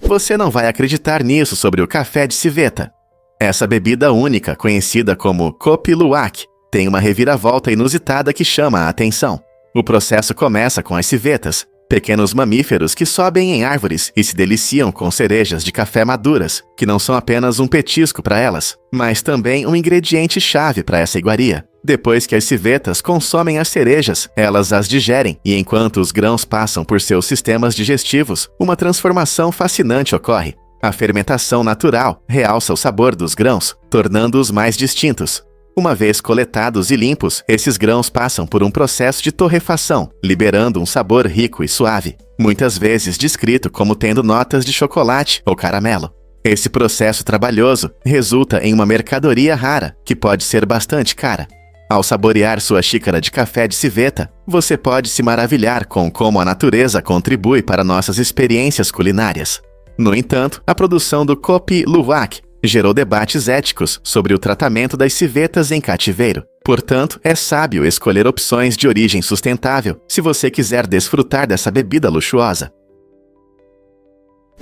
Você não vai acreditar nisso sobre o café de civeta. Essa bebida única, conhecida como Kopi Luwak, tem uma reviravolta inusitada que chama a atenção. O processo começa com as civetas, pequenos mamíferos que sobem em árvores e se deliciam com cerejas de café maduras, que não são apenas um petisco para elas, mas também um ingrediente-chave para essa iguaria. Depois que as civetas consomem as cerejas, elas as digerem, e enquanto os grãos passam por seus sistemas digestivos, uma transformação fascinante ocorre. A fermentação natural realça o sabor dos grãos, tornando-os mais distintos. Uma vez coletados e limpos, esses grãos passam por um processo de torrefação, liberando um sabor rico e suave, muitas vezes descrito como tendo notas de chocolate ou caramelo. Esse processo trabalhoso resulta em uma mercadoria rara, que pode ser bastante cara. Ao saborear sua xícara de café de civeta, você pode se maravilhar com como a natureza contribui para nossas experiências culinárias. No entanto, a produção do Kopi Luwak gerou debates éticos sobre o tratamento das civetas em cativeiro. Portanto, é sábio escolher opções de origem sustentável se você quiser desfrutar dessa bebida luxuosa.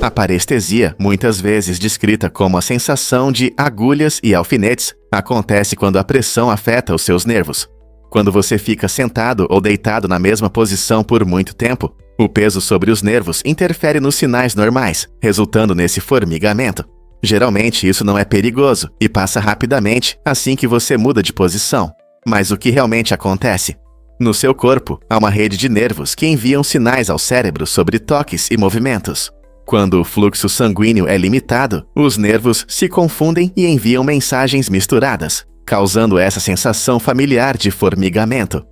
A parestesia, muitas vezes descrita como a sensação de agulhas e alfinetes, acontece quando a pressão afeta os seus nervos. Quando você fica sentado ou deitado na mesma posição por muito tempo, o peso sobre os nervos interfere nos sinais normais, resultando nesse formigamento. Geralmente isso não é perigoso e passa rapidamente assim que você muda de posição. Mas o que realmente acontece? No seu corpo, há uma rede de nervos que enviam sinais ao cérebro sobre toques e movimentos. Quando o fluxo sanguíneo é limitado, os nervos se confundem e enviam mensagens misturadas, causando essa sensação familiar de formigamento.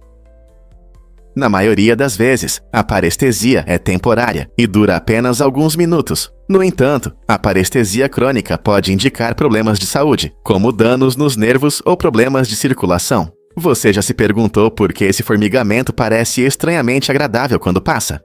Na maioria das vezes, a parestesia é temporária e dura apenas alguns minutos. No entanto, a parestesia crônica pode indicar problemas de saúde, como danos nos nervos ou problemas de circulação. Você já se perguntou por que esse formigamento parece estranhamente agradável quando passa?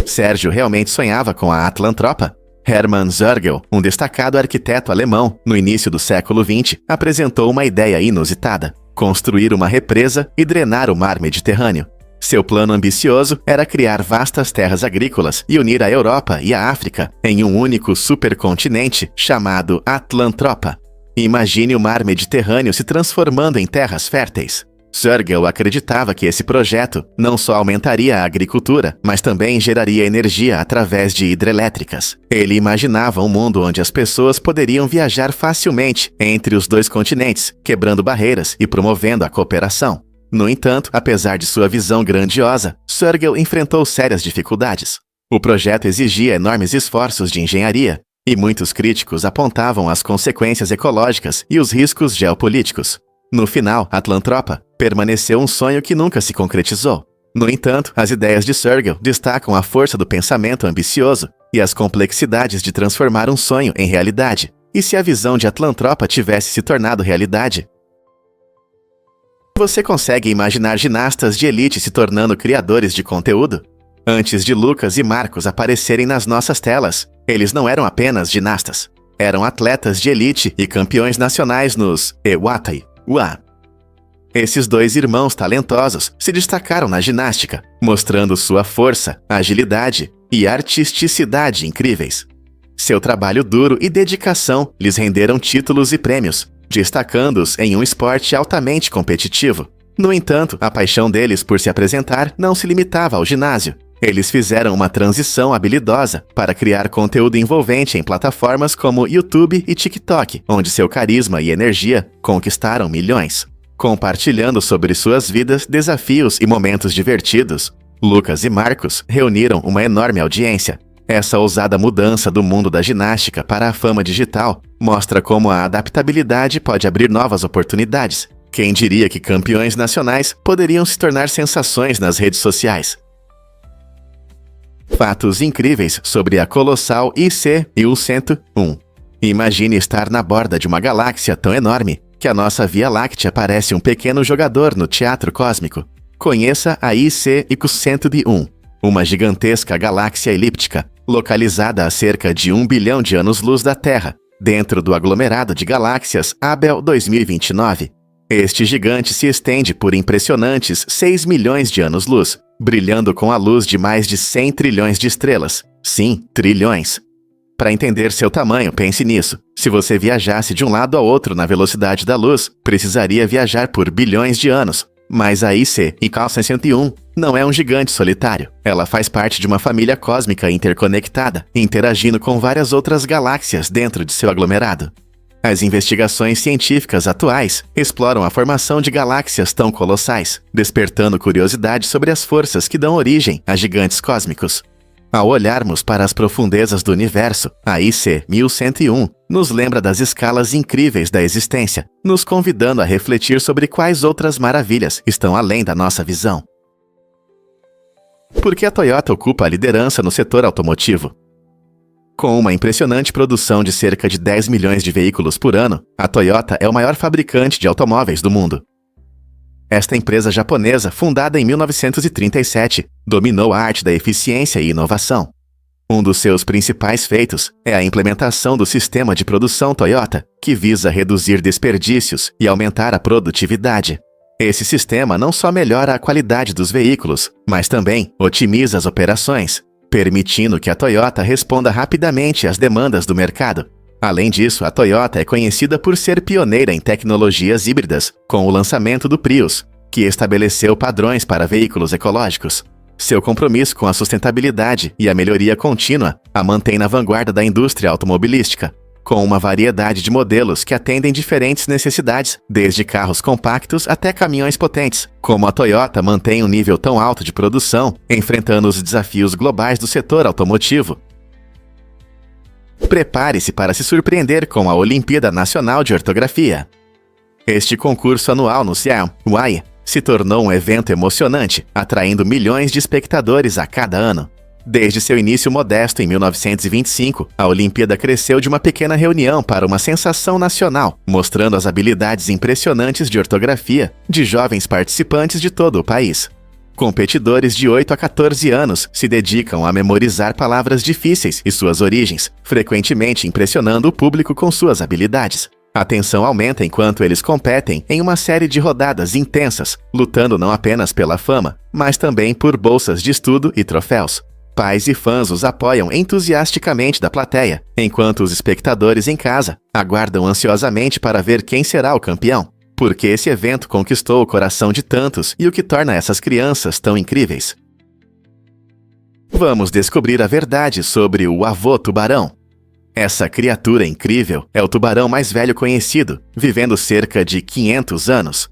Sérgio realmente sonhava com a Atlantropa? Hermann Zergel, um destacado arquiteto alemão, no início do século XX, apresentou uma ideia inusitada: construir uma represa e drenar o mar Mediterrâneo. Seu plano ambicioso era criar vastas terras agrícolas e unir a Europa e a África em um único supercontinente chamado Atlantropa. Imagine o mar Mediterrâneo se transformando em terras férteis. Zergel acreditava que esse projeto não só aumentaria a agricultura, mas também geraria energia através de hidrelétricas. Ele imaginava um mundo onde as pessoas poderiam viajar facilmente entre os dois continentes, quebrando barreiras e promovendo a cooperação. No entanto, apesar de sua visão grandiosa, Zergel enfrentou sérias dificuldades. O projeto exigia enormes esforços de engenharia, e muitos críticos apontavam as consequências ecológicas e os riscos geopolíticos. No final, Atlantropa permaneceu um sonho que nunca se concretizou. No entanto, as ideias de Zergel destacam a força do pensamento ambicioso e as complexidades de transformar um sonho em realidade. E se a visão de Atlantropa tivesse se tornado realidade? Você consegue imaginar ginastas de elite se tornando criadores de conteúdo? Antes de Lucas e Marcos aparecerem nas nossas telas, eles não eram apenas ginastas. Eram atletas de elite e campeões nacionais nos Ewatai. Esses dois irmãos talentosos se destacaram na ginástica, mostrando sua força, agilidade e artisticidade incríveis. Seu trabalho duro e dedicação lhes renderam títulos e prêmios, destacando-os em um esporte altamente competitivo. No entanto, a paixão deles por se apresentar não se limitava ao ginásio. Eles fizeram uma transição habilidosa para criar conteúdo envolvente em plataformas como YouTube e TikTok, onde seu carisma e energia conquistaram milhões. Compartilhando sobre suas vidas, desafios e momentos divertidos, Lucas e Marcos reuniram uma enorme audiência. Essa ousada mudança do mundo da ginástica para a fama digital mostra como a adaptabilidade pode abrir novas oportunidades. Quem diria que campeões nacionais poderiam se tornar sensações nas redes sociais? Fatos incríveis sobre a colossal IC 1101. Imagine estar na borda de uma galáxia tão enorme que a nossa Via Láctea parece um pequeno jogador no teatro cósmico. Conheça a IC 1101, uma gigantesca galáxia elíptica, localizada a cerca de 1 bilhão de anos-luz da Terra, dentro do aglomerado de galáxias Abell 2029. Este gigante se estende por impressionantes 6 milhões de anos-luz, brilhando com a luz de mais de 100 trilhões de estrelas. Sim, trilhões. Para entender seu tamanho, pense nisso. Se você viajasse de um lado ao outro na velocidade da luz, precisaria viajar por bilhões de anos. Mas a IC, IK 61, não é um gigante solitário. Ela faz parte de uma família cósmica interconectada, interagindo com várias outras galáxias dentro de seu aglomerado. As investigações científicas atuais exploram a formação de galáxias tão colossais, despertando curiosidade sobre as forças que dão origem a gigantes cósmicos. Ao olharmos para as profundezas do universo, a IC 1101 nos lembra das escalas incríveis da existência, nos convidando a refletir sobre quais outras maravilhas estão além da nossa visão. Por que a Toyota ocupa a liderança no setor automotivo? Com uma impressionante produção de cerca de 10 milhões de veículos por ano, a Toyota é o maior fabricante de automóveis do mundo. Esta empresa japonesa, fundada em 1937, dominou a arte da eficiência e inovação. Um dos seus principais feitos é a implementação do sistema de produção Toyota, que visa reduzir desperdícios e aumentar a produtividade. Esse sistema não só melhora a qualidade dos veículos, mas também otimiza as operações, permitindo que a Toyota responda rapidamente às demandas do mercado. Além disso, a Toyota é conhecida por ser pioneira em tecnologias híbridas, com o lançamento do Prius, que estabeleceu padrões para veículos ecológicos. Seu compromisso com a sustentabilidade e a melhoria contínua a mantém na vanguarda da indústria automobilística, com uma variedade de modelos que atendem diferentes necessidades, desde carros compactos até caminhões potentes. Como a Toyota mantém um nível tão alto de produção, enfrentando os desafios globais do setor automotivo. Prepare-se para se surpreender com a Olimpíada Nacional de Ortografia. Este concurso anual no Siam, Hawaii, se tornou um evento emocionante, atraindo milhões de espectadores a cada ano. Desde seu início modesto em 1925, a Olimpíada cresceu de uma pequena reunião para uma sensação nacional, mostrando as habilidades impressionantes de ortografia de jovens participantes de todo o país. Competidores de 8 a 14 anos se dedicam a memorizar palavras difíceis e suas origens, frequentemente impressionando o público com suas habilidades. A tensão aumenta enquanto eles competem em uma série de rodadas intensas, lutando não apenas pela fama, mas também por bolsas de estudo e troféus. Pais e fãs os apoiam entusiasticamente da plateia, enquanto os espectadores em casa aguardam ansiosamente para ver quem será o campeão. Porque esse evento conquistou o coração de tantos e o que torna essas crianças tão incríveis. Vamos descobrir a verdade sobre o avô tubarão. Essa criatura incrível é o tubarão mais velho conhecido, vivendo cerca de 500 anos.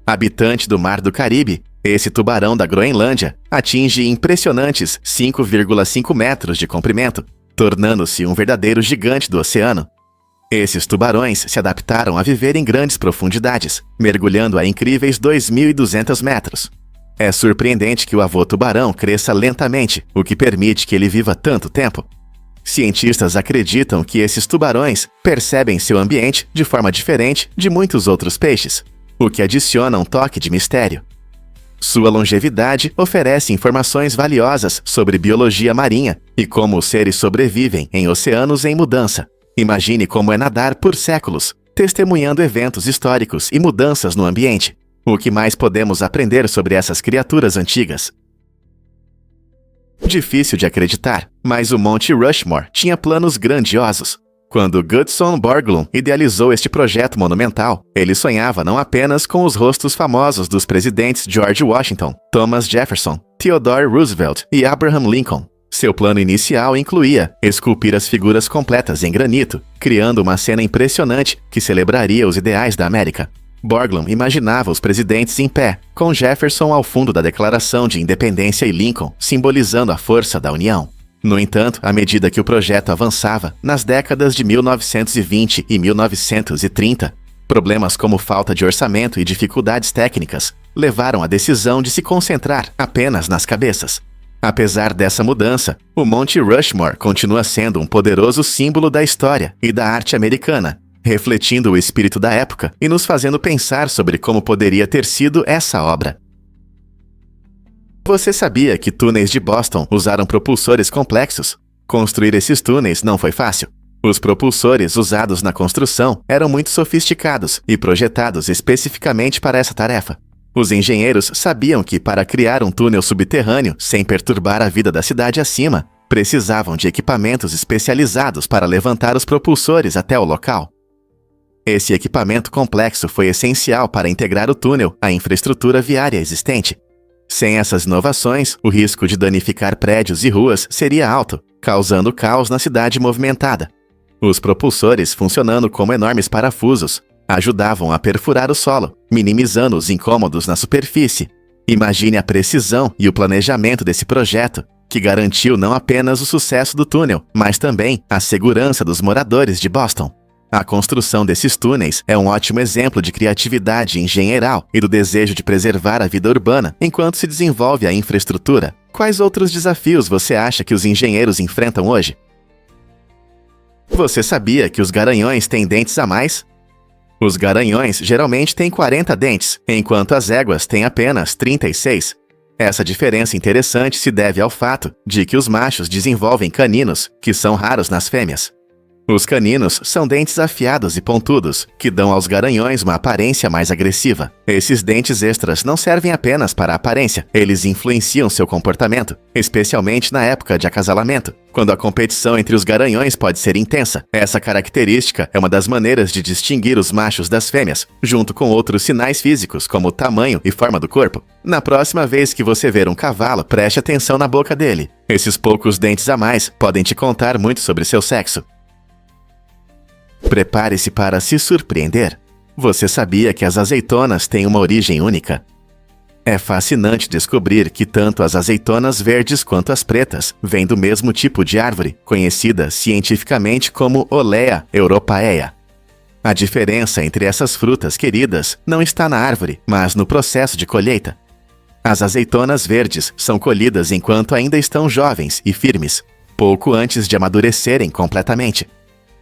Habitante do Mar do Caribe, esse tubarão da Groenlândia atinge impressionantes 5,5 metros de comprimento, tornando-se um verdadeiro gigante do oceano. Esses tubarões se adaptaram a viver em grandes profundidades, mergulhando a incríveis 2.200 metros. É surpreendente que o avô tubarão cresça lentamente, o que permite que ele viva tanto tempo. Cientistas acreditam que esses tubarões percebem seu ambiente de forma diferente de muitos outros peixes, o que adiciona um toque de mistério. Sua longevidade oferece informações valiosas sobre biologia marinha e como os seres sobrevivem em oceanos em mudança. Imagine como é nadar por séculos, testemunhando eventos históricos e mudanças no ambiente. O que mais podemos aprender sobre essas criaturas antigas? Difícil de acreditar, mas o Monte Rushmore tinha planos grandiosos. Quando Gutzon Borglum idealizou este projeto monumental, ele sonhava não apenas com os rostos famosos dos presidentes George Washington, Thomas Jefferson, Theodore Roosevelt e Abraham Lincoln. Seu plano inicial incluía esculpir as figuras completas em granito, criando uma cena impressionante que celebraria os ideais da América. Borglum imaginava os presidentes em pé, com Jefferson ao fundo da Declaração de Independência e Lincoln, simbolizando a força da União. No entanto, à medida que o projeto avançava, nas décadas de 1920 e 1930, problemas como falta de orçamento e dificuldades técnicas levaram à decisão de se concentrar apenas nas cabeças. Apesar dessa mudança, o Monte Rushmore continua sendo um poderoso símbolo da história e da arte americana, refletindo o espírito da época e nos fazendo pensar sobre como poderia ter sido essa obra. Você sabia que túneis de Boston usaram propulsores complexos? Construir esses túneis não foi fácil. Os propulsores usados na construção eram muito sofisticados e projetados especificamente para essa tarefa. Os engenheiros sabiam que, para criar um túnel subterrâneo sem perturbar a vida da cidade acima, precisavam de equipamentos especializados para levantar os propulsores até o local. Esse equipamento complexo foi essencial para integrar o túnel à infraestrutura viária existente. Sem essas inovações, o risco de danificar prédios e ruas seria alto, causando caos na cidade movimentada. Os propulsores, funcionando como enormes parafusos, ajudavam a perfurar o solo, minimizando os incômodos na superfície. Imagine a precisão e o planejamento desse projeto, que garantiu não apenas o sucesso do túnel, mas também a segurança dos moradores de Boston. A construção desses túneis é um ótimo exemplo de criatividade engenheiral e do desejo de preservar a vida urbana enquanto se desenvolve a infraestrutura. Quais outros desafios você acha que os engenheiros enfrentam hoje? Você sabia que os garanhões têm dentes a mais? Os garanhões geralmente têm 40 dentes, enquanto as éguas têm apenas 36. Essa diferença interessante se deve ao fato de que os machos desenvolvem caninos, que são raros nas fêmeas. Os caninos são dentes afiados e pontudos, que dão aos garanhões uma aparência mais agressiva. Esses dentes extras não servem apenas para a aparência, eles influenciam seu comportamento, especialmente na época de acasalamento, quando a competição entre os garanhões pode ser intensa. Essa característica é uma das maneiras de distinguir os machos das fêmeas, junto com outros sinais físicos, como o tamanho e forma do corpo. Na próxima vez que você ver um cavalo, preste atenção na boca dele. Esses poucos dentes a mais podem te contar muito sobre seu sexo. Prepare-se para se surpreender. Você sabia que as azeitonas têm uma origem única? É fascinante descobrir que tanto as azeitonas verdes quanto as pretas vêm do mesmo tipo de árvore, conhecida cientificamente como Olea europaea. A diferença entre essas frutas queridas não está na árvore, mas no processo de colheita. As azeitonas verdes são colhidas enquanto ainda estão jovens e firmes, pouco antes de amadurecerem completamente.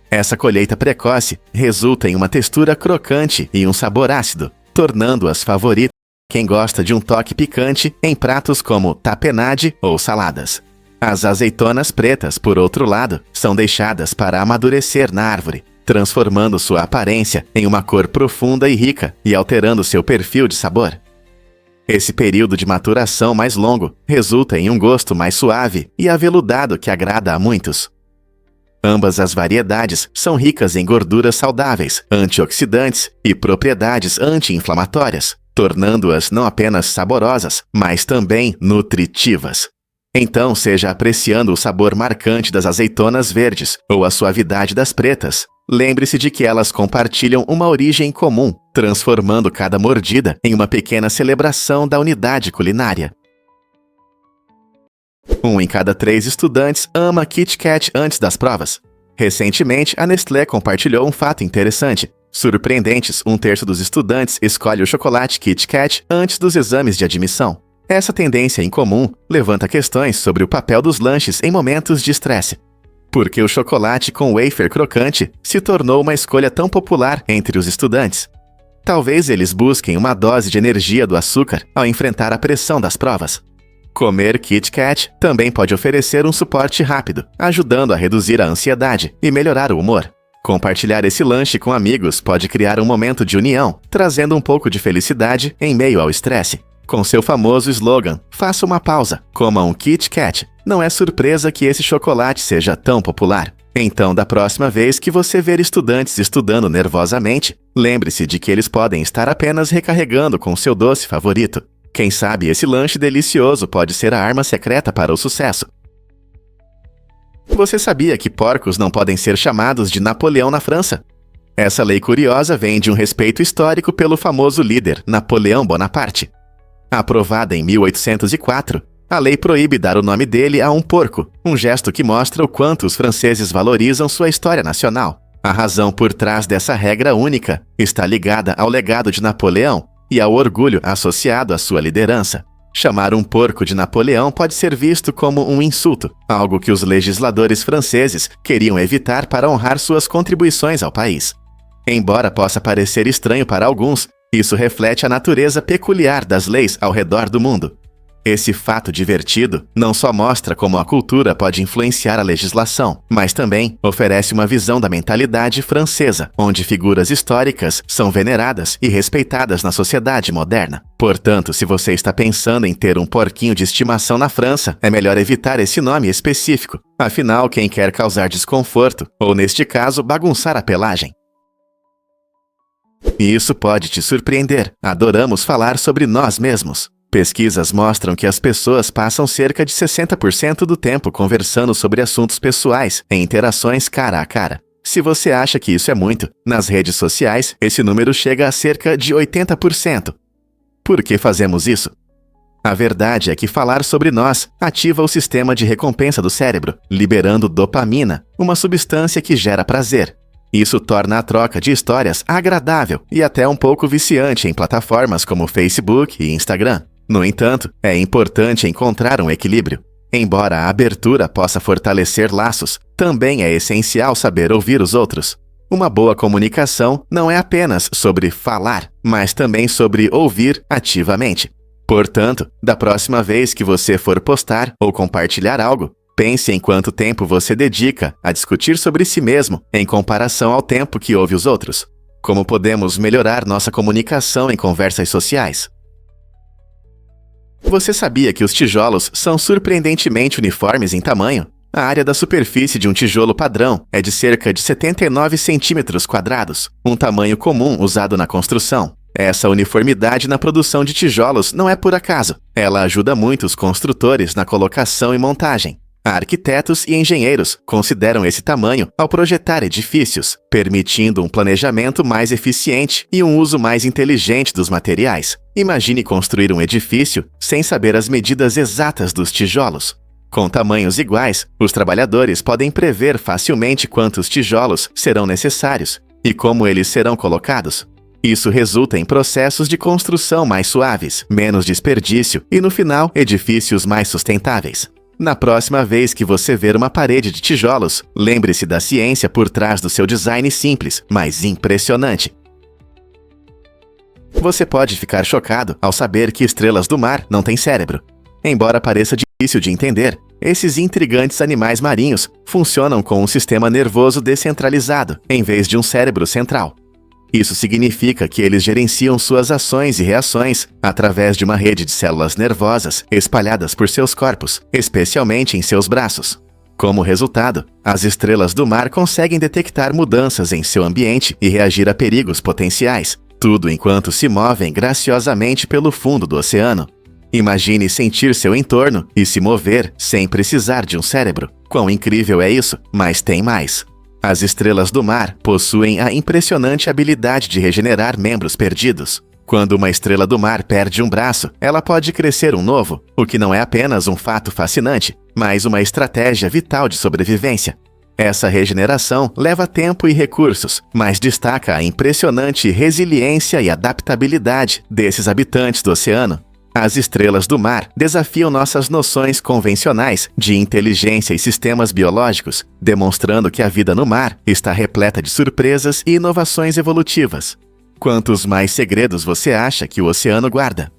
Essa colheita precoce resulta em uma textura crocante e um sabor ácido, tornando-as favoritas quem gosta de um toque picante em pratos como tapenade ou saladas. As azeitonas pretas, por outro lado, são deixadas para amadurecer na árvore, transformando sua aparência em uma cor profunda e rica e alterando seu perfil de sabor. Esse período de maturação mais longo resulta em um gosto mais suave e aveludado que agrada a muitos. Ambas as variedades são ricas em gorduras saudáveis, antioxidantes e propriedades anti-inflamatórias, tornando-as não apenas saborosas, mas também nutritivas. Então, seja apreciando o sabor marcante das azeitonas verdes ou a suavidade das pretas, lembre-se de que elas compartilham uma origem comum, transformando cada mordida em uma pequena celebração da unidade culinária. 1 em cada 3 estudantes ama Kit Kat antes das provas. Recentemente, a Nestlé compartilhou um fato interessante. Surpreendentes, 1/3 dos estudantes escolhe o chocolate Kit Kat antes dos exames de admissão. Essa tendência incomum levanta questões sobre o papel dos lanches em momentos de estresse. Por que o chocolate com wafer crocante se tornou uma escolha tão popular entre os estudantes? Talvez eles busquem uma dose de energia do açúcar ao enfrentar a pressão das provas. Comer Kit Kat também pode oferecer um suporte rápido, ajudando a reduzir a ansiedade e melhorar o humor. Compartilhar esse lanche com amigos pode criar um momento de união, trazendo um pouco de felicidade em meio ao estresse. Com seu famoso slogan, faça uma pausa, coma um Kit Kat. Não é surpresa que esse chocolate seja tão popular. Então, da próxima vez que você ver estudantes estudando nervosamente, lembre-se de que eles podem estar apenas recarregando com seu doce favorito. Quem sabe esse lanche delicioso pode ser a arma secreta para o sucesso. Você sabia que porcos não podem ser chamados de Napoleão na França? Essa lei curiosa vem de um respeito histórico pelo famoso líder Napoleão Bonaparte. Aprovada em 1804, a lei proíbe dar o nome dele a um porco, um gesto que mostra o quanto os franceses valorizam sua história nacional. A razão por trás dessa regra única está ligada ao legado de Napoleão e ao orgulho associado à sua liderança. Chamar um porco de Napoleão pode ser visto como um insulto, algo que os legisladores franceses queriam evitar para honrar suas contribuições ao país. Embora possa parecer estranho para alguns, isso reflete a natureza peculiar das leis ao redor do mundo. Esse fato divertido não só mostra como a cultura pode influenciar a legislação, mas também oferece uma visão da mentalidade francesa, onde figuras históricas são veneradas e respeitadas na sociedade moderna. Portanto, se você está pensando em ter um porquinho de estimação na França, é melhor evitar esse nome específico. Afinal, quem quer causar desconforto, ou neste caso, bagunçar a pelagem? E isso pode te surpreender. Adoramos falar sobre nós mesmos. Pesquisas mostram que as pessoas passam cerca de 60% do tempo conversando sobre assuntos pessoais em interações cara a cara. Se você acha que isso é muito, nas redes sociais, esse número chega a cerca de 80%. Por que fazemos isso? A verdade é que falar sobre nós ativa o sistema de recompensa do cérebro, liberando dopamina, uma substância que gera prazer. Isso torna a troca de histórias agradável e até um pouco viciante em plataformas como Facebook e Instagram. No entanto, é importante encontrar um equilíbrio. Embora a abertura possa fortalecer laços, também é essencial saber ouvir os outros. Uma boa comunicação não é apenas sobre falar, mas também sobre ouvir ativamente. Portanto, da próxima vez que você for postar ou compartilhar algo, pense em quanto tempo você dedica a discutir sobre si mesmo em comparação ao tempo que ouve os outros. Como podemos melhorar nossa comunicação em conversas sociais? Você sabia que os tijolos são surpreendentemente uniformes em tamanho? A área da superfície de um tijolo padrão é de cerca de 79 centímetros quadrados, um tamanho comum usado na construção. Essa uniformidade na produção de tijolos não é por acaso. Ela ajuda muito os construtores na colocação e montagem. Arquitetos e engenheiros consideram esse tamanho ao projetar edifícios, permitindo um planejamento mais eficiente e um uso mais inteligente dos materiais. Imagine construir um edifício sem saber as medidas exatas dos tijolos. Com tamanhos iguais, os trabalhadores podem prever facilmente quantos tijolos serão necessários e como eles serão colocados. Isso resulta em processos de construção mais suaves, menos desperdício e, no final, edifícios mais sustentáveis. Na próxima vez que você ver uma parede de tijolos, lembre-se da ciência por trás do seu design simples, mas impressionante. Você pode ficar chocado ao saber que estrelas do mar não têm cérebro. Embora pareça difícil de entender, esses intrigantes animais marinhos funcionam com um sistema nervoso descentralizado, em vez de um cérebro central. Isso significa que eles gerenciam suas ações e reações através de uma rede de células nervosas espalhadas por seus corpos, especialmente em seus braços. Como resultado, as estrelas do mar conseguem detectar mudanças em seu ambiente e reagir a perigos potenciais, tudo enquanto se movem graciosamente pelo fundo do oceano. Imagine sentir seu entorno e se mover sem precisar de um cérebro. Quão incrível é isso? Mas tem mais. As estrelas do mar possuem a impressionante habilidade de regenerar membros perdidos. Quando uma estrela do mar perde um braço, ela pode crescer um novo, o que não é apenas um fato fascinante, mas uma estratégia vital de sobrevivência. Essa regeneração leva tempo e recursos, mas destaca a impressionante resiliência e adaptabilidade desses habitantes do oceano. As estrelas do mar desafiam nossas noções convencionais de inteligência e sistemas biológicos, demonstrando que a vida no mar está repleta de surpresas e inovações evolutivas. Quantos mais segredos você acha que o oceano guarda?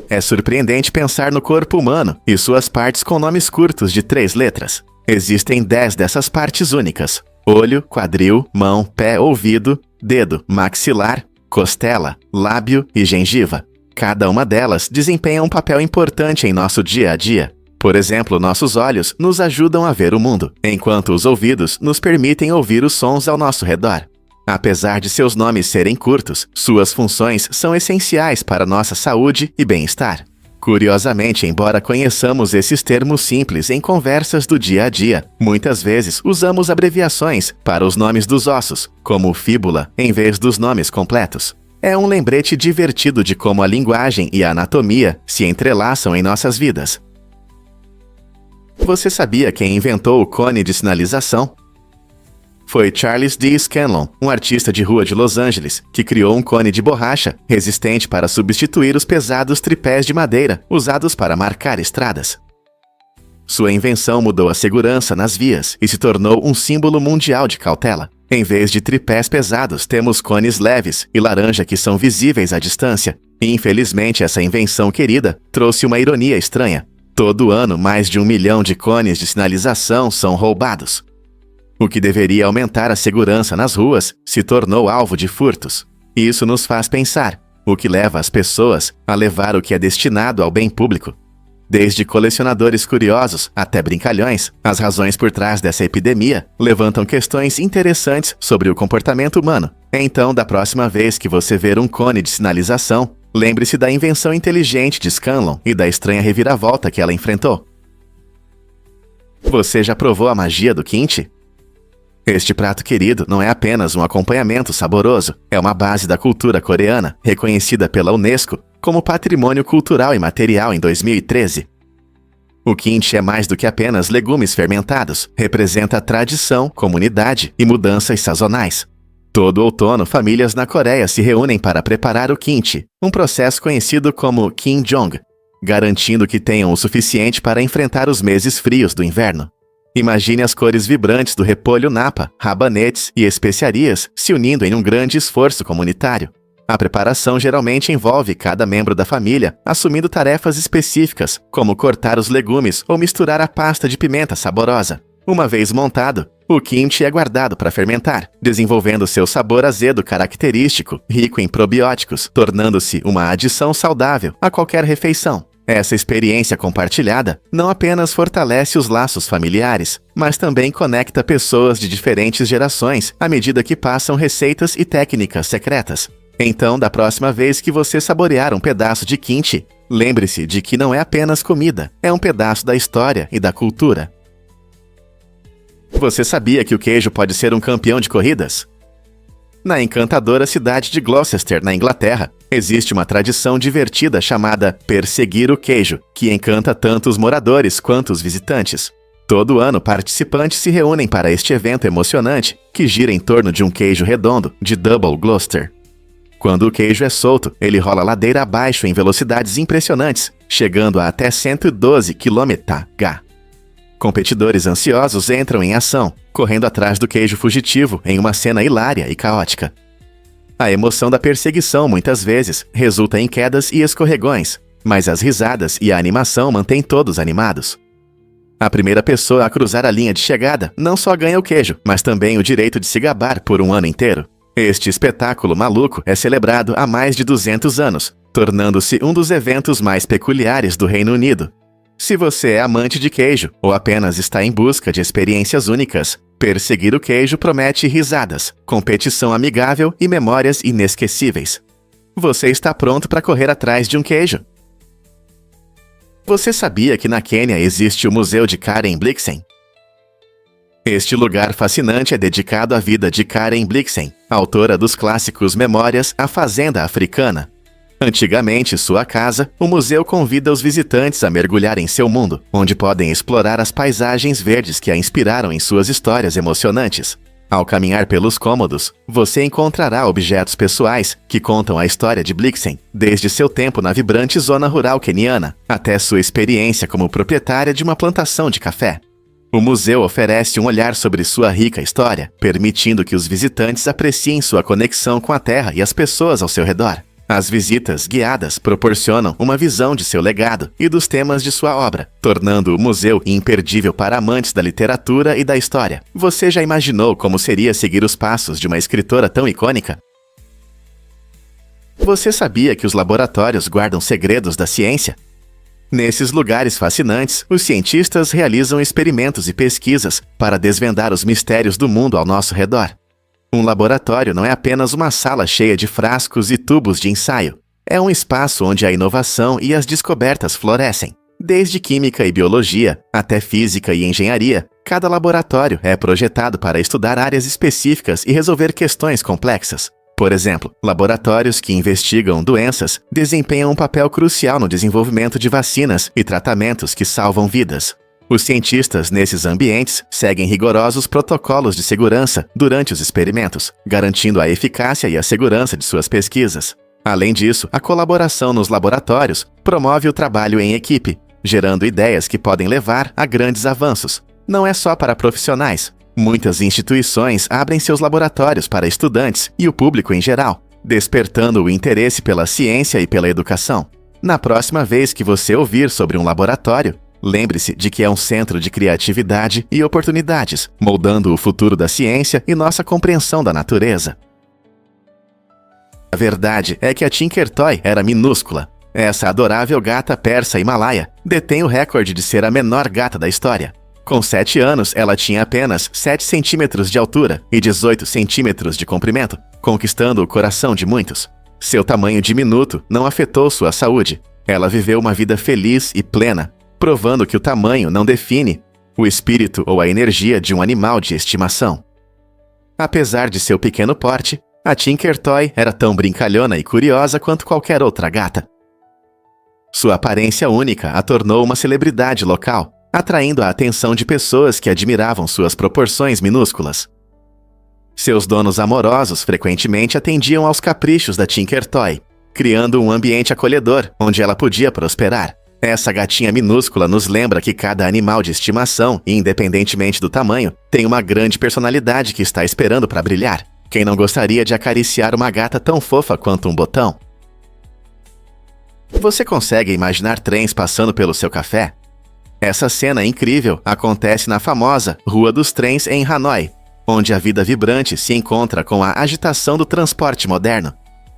É surpreendente pensar no corpo humano e suas partes com nomes curtos de 3 letras. Existem 10 dessas partes únicas: olho, quadril, mão, pé, ouvido, dedo, maxilar, costela, lábio e gengiva. Cada uma delas desempenha um papel importante em nosso dia a dia. Por exemplo, nossos olhos nos ajudam a ver o mundo, enquanto os ouvidos nos permitem ouvir os sons ao nosso redor. Apesar de seus nomes serem curtos, suas funções são essenciais para nossa saúde e bem-estar. Curiosamente, embora conheçamos esses termos simples em conversas do dia a dia, muitas vezes usamos abreviações para os nomes dos ossos, como fíbula, em vez dos nomes completos. É um lembrete divertido de como a linguagem e a anatomia se entrelaçam em nossas vidas. Você sabia quem inventou o cone de sinalização? Foi Charles D. Scanlon, um artista de rua de Los Angeles, que criou um cone de borracha resistente para substituir os pesados tripés de madeira usados para marcar estradas. Sua invenção mudou a segurança nas vias e se tornou um símbolo mundial de cautela. Em vez de tripés pesados, temos cones leves e laranja que são visíveis à distância. E, infelizmente, essa invenção querida trouxe uma ironia estranha. Todo ano, mais de 1 milhão de cones de sinalização são roubados. O que deveria aumentar a segurança nas ruas se tornou alvo de furtos. Isso nos faz pensar, o que leva as pessoas a levar o que é destinado ao bem público. Desde colecionadores curiosos até brincalhões, as razões por trás dessa epidemia levantam questões interessantes sobre o comportamento humano. Então, da próxima vez que você ver um cone de sinalização, lembre-se da invenção inteligente de Scanlon e da estranha reviravolta que ela enfrentou. Você já provou a magia do kimchi? Este prato querido não é apenas um acompanhamento saboroso, é uma base da cultura coreana, reconhecida pela Unesco como Patrimônio Cultural Imaterial em 2013. O kimchi é mais do que apenas legumes fermentados, representa tradição, comunidade e mudanças sazonais. Todo outono, famílias na Coreia se reúnem para preparar o kimchi, um processo conhecido como kimjong, garantindo que tenham o suficiente para enfrentar os meses frios do inverno. Imagine as cores vibrantes do repolho napa, rabanetes e especiarias se unindo em um grande esforço comunitário. A preparação geralmente envolve cada membro da família assumindo tarefas específicas, como cortar os legumes ou misturar a pasta de pimenta saborosa. Uma vez montado, o kimchi é guardado para fermentar, desenvolvendo seu sabor azedo característico, rico em probióticos, tornando-se uma adição saudável a qualquer refeição. Essa experiência compartilhada não apenas fortalece os laços familiares, mas também conecta pessoas de diferentes gerações à medida que passam receitas e técnicas secretas. Então, da próxima vez que você saborear um pedaço de kimchi, lembre-se de que não é apenas comida, é um pedaço da história e da cultura. Você sabia que o queijo pode ser um campeão de corridas? Na encantadora cidade de Gloucester, na Inglaterra, existe uma tradição divertida chamada Perseguir o Queijo, que encanta tanto os moradores quanto os visitantes. Todo ano, participantes se reúnem para este evento emocionante, que gira em torno de um queijo redondo de Double Gloucester. Quando o queijo é solto, ele rola ladeira abaixo em velocidades impressionantes, chegando a até 112 km/h. Competidores ansiosos entram em ação, correndo atrás do queijo fugitivo em uma cena hilária e caótica. A emoção da perseguição muitas vezes resulta em quedas e escorregões, mas as risadas e a animação mantêm todos animados. A primeira pessoa a cruzar a linha de chegada não só ganha o queijo, mas também o direito de se gabar por um ano inteiro. Este espetáculo maluco é celebrado há mais de 200 anos, tornando-se um dos eventos mais peculiares do Reino Unido. Se você é amante de queijo ou apenas está em busca de experiências únicas, Perseguir o Queijo promete risadas, competição amigável e memórias inesquecíveis. Você está pronto para correr atrás de um queijo? Você sabia que na Quênia existe o Museu de Karen Blixen? Este lugar fascinante é dedicado à vida de Karen Blixen, autora dos clássicos Memórias, A Fazenda Africana. Antigamente sua casa, o museu convida os visitantes a mergulhar em seu mundo, onde podem explorar as paisagens verdes que a inspiraram em suas histórias emocionantes. Ao caminhar pelos cômodos, você encontrará objetos pessoais que contam a história de Blixen, desde seu tempo na vibrante zona rural queniana, até sua experiência como proprietária de uma plantação de café. O museu oferece um olhar sobre sua rica história, permitindo que os visitantes apreciem sua conexão com a terra e as pessoas ao seu redor. As visitas guiadas proporcionam uma visão de seu legado e dos temas de sua obra, tornando o museu imperdível para amantes da literatura e da história. Você já imaginou como seria seguir os passos de uma escritora tão icônica? Você sabia que os laboratórios guardam segredos da ciência? Nesses lugares fascinantes, os cientistas realizam experimentos e pesquisas para desvendar os mistérios do mundo ao nosso redor. Um laboratório não é apenas uma sala cheia de frascos e tubos de ensaio. É um espaço onde a inovação e as descobertas florescem. Desde química e biologia até física e engenharia, cada laboratório é projetado para estudar áreas específicas e resolver questões complexas. Por exemplo, laboratórios que investigam doenças desempenham um papel crucial no desenvolvimento de vacinas e tratamentos que salvam vidas. Os cientistas nesses ambientes seguem rigorosos protocolos de segurança durante os experimentos, garantindo a eficácia e a segurança de suas pesquisas. Além disso, a colaboração nos laboratórios promove o trabalho em equipe, gerando ideias que podem levar a grandes avanços. Não é só para profissionais. Muitas instituições abrem seus laboratórios para estudantes e o público em geral, despertando o interesse pela ciência e pela educação. Na próxima vez que você ouvir sobre um laboratório, lembre-se de que é um centro de criatividade e oportunidades, moldando o futuro da ciência e nossa compreensão da natureza. A verdade é que a Tinker Toy era minúscula. Essa adorável gata persa Himalaia detém o recorde de ser a menor gata da história. Com 7 anos, ela tinha apenas 7 centímetros de altura e 18 centímetros de comprimento, conquistando o coração de muitos. Seu tamanho diminuto não afetou sua saúde. Ela viveu uma vida feliz e plena, provando que o tamanho não define o espírito ou a energia de um animal de estimação. Apesar de seu pequeno porte, a Tinker Toy era tão brincalhona e curiosa quanto qualquer outra gata. Sua aparência única a tornou uma celebridade local, atraindo a atenção de pessoas que admiravam suas proporções minúsculas. Seus donos amorosos frequentemente atendiam aos caprichos da Tinker Toy, criando um ambiente acolhedor onde ela podia prosperar. Essa gatinha minúscula nos lembra que cada animal de estimação, independentemente do tamanho, tem uma grande personalidade que está esperando para brilhar. Quem não gostaria de acariciar uma gata tão fofa quanto um botão? Você consegue imaginar trens passando pelo seu café? Essa cena incrível acontece na famosa Rua dos Trens em Hanoi, onde a vida vibrante se encontra com a agitação do transporte moderno.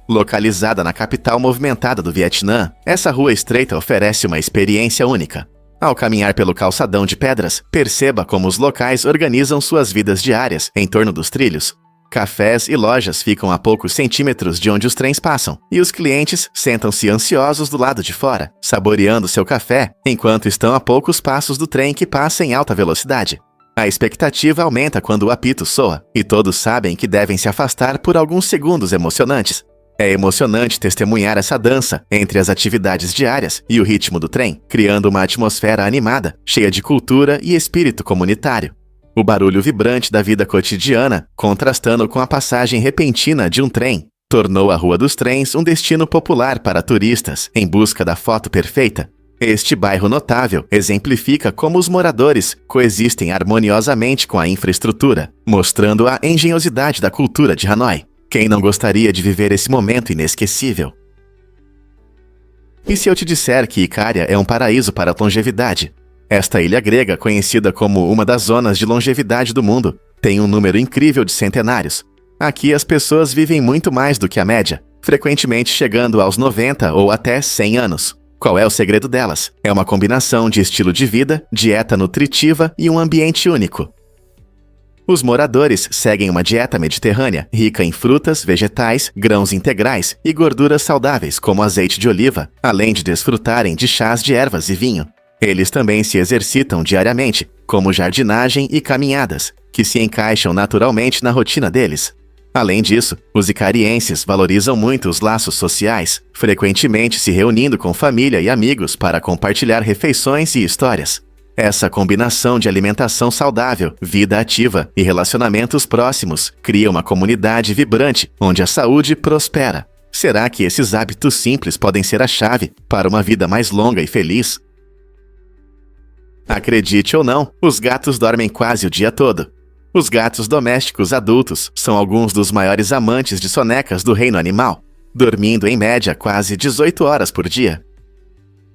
Localizada na capital movimentada do Vietnã, essa rua estreita oferece uma experiência única. Ao caminhar pelo calçadão de pedras, perceba como os locais organizam suas vidas diárias em torno dos trilhos. Cafés e lojas ficam a poucos centímetros de onde os trens passam, e os clientes sentam-se ansiosos do lado de fora, saboreando seu café, enquanto estão a poucos passos do trem que passa em alta velocidade. A expectativa aumenta quando o apito soa, e todos sabem que devem se afastar por alguns segundos emocionantes. É emocionante testemunhar essa dança entre as atividades diárias e o ritmo do trem, criando uma atmosfera animada, cheia de cultura e espírito comunitário. O barulho vibrante da vida cotidiana, contrastando com a passagem repentina de um trem, tornou a Rua dos Trens um destino popular para turistas em busca da foto perfeita. Este bairro notável exemplifica como os moradores coexistem harmoniosamente com a infraestrutura, mostrando a engenhosidade da cultura de Hanoi. Quem não gostaria de viver esse momento inesquecível? E se eu te disser que Icária é um paraíso para a longevidade? Esta ilha grega, conhecida como uma das zonas de longevidade do mundo, tem um número incrível de centenários. Aqui as pessoas vivem muito mais do que a média, frequentemente chegando aos 90 ou até 100 anos. Qual é o segredo delas? É uma combinação de estilo de vida, dieta nutritiva e um ambiente único. Os moradores seguem uma dieta mediterrânea, rica em frutas, vegetais, grãos integrais e gorduras saudáveis como azeite de oliva, além de desfrutarem de chás de ervas e vinho. Eles também se exercitam diariamente, como jardinagem e caminhadas, que se encaixam naturalmente na rotina deles. Além disso, os icarienses valorizam muito os laços sociais, frequentemente se reunindo com família e amigos para compartilhar refeições e histórias. Essa combinação de alimentação saudável, vida ativa e relacionamentos próximos cria uma comunidade vibrante onde a saúde prospera. Será que esses hábitos simples podem ser a chave para uma vida mais longa e feliz? Acredite ou não, os gatos dormem quase o dia todo. Os gatos domésticos adultos são alguns dos maiores amantes de sonecas do reino animal, dormindo em média quase 18 horas por dia.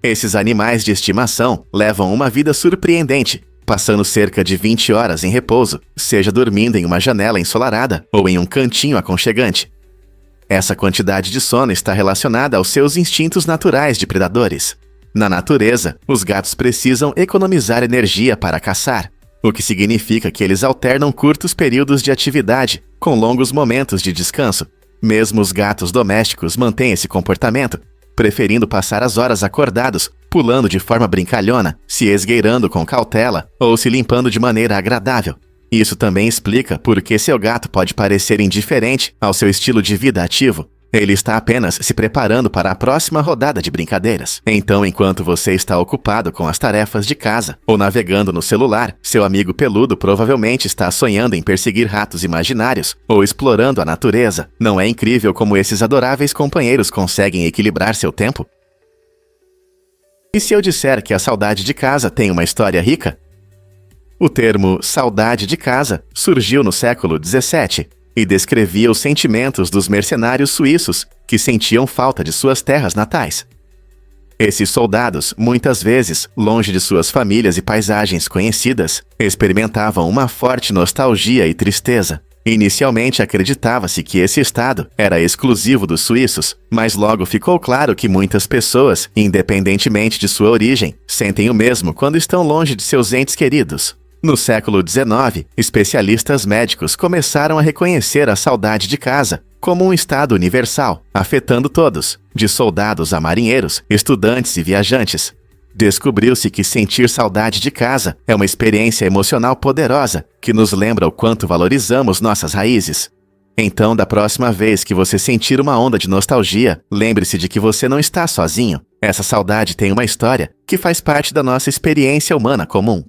Esses animais de estimação levam uma vida surpreendente, passando cerca de 20 horas em repouso, seja dormindo em uma janela ensolarada ou em um cantinho aconchegante. Essa quantidade de sono está relacionada aos seus instintos naturais de predadores. Na natureza, os gatos precisam economizar energia para caçar, o que significa que eles alternam curtos períodos de atividade com longos momentos de descanso. Mesmo os gatos domésticos mantêm esse comportamento, preferindo passar as horas acordados, pulando de forma brincalhona, se esgueirando com cautela ou se limpando de maneira agradável. Isso também explica por que seu gato pode parecer indiferente ao seu estilo de vida ativo. Ele está apenas se preparando para a próxima rodada de brincadeiras. Então, enquanto você está ocupado com as tarefas de casa ou navegando no celular, seu amigo peludo provavelmente está sonhando em perseguir ratos imaginários ou explorando a natureza. Não é incrível como esses adoráveis companheiros conseguem equilibrar seu tempo? E se eu disser que a saudade de casa tem uma história rica? O termo saudade de casa surgiu no século XVII e descrevia os sentimentos dos mercenários suíços que sentiam falta de suas terras natais. Esses soldados, muitas vezes, longe de suas famílias e paisagens conhecidas, experimentavam uma forte nostalgia e tristeza. Inicialmente acreditava-se que esse estado era exclusivo dos suíços, mas logo ficou claro que muitas pessoas, independentemente de sua origem, sentem o mesmo quando estão longe de seus entes queridos. No século XIX, especialistas médicos começaram a reconhecer a saudade de casa como um estado universal, afetando todos, de soldados a marinheiros, estudantes e viajantes. Descobriu-se que sentir saudade de casa é uma experiência emocional poderosa que nos lembra o quanto valorizamos nossas raízes. Então, da próxima vez que você sentir uma onda de nostalgia, lembre-se de que você não está sozinho. Essa saudade tem uma história que faz parte da nossa experiência humana comum.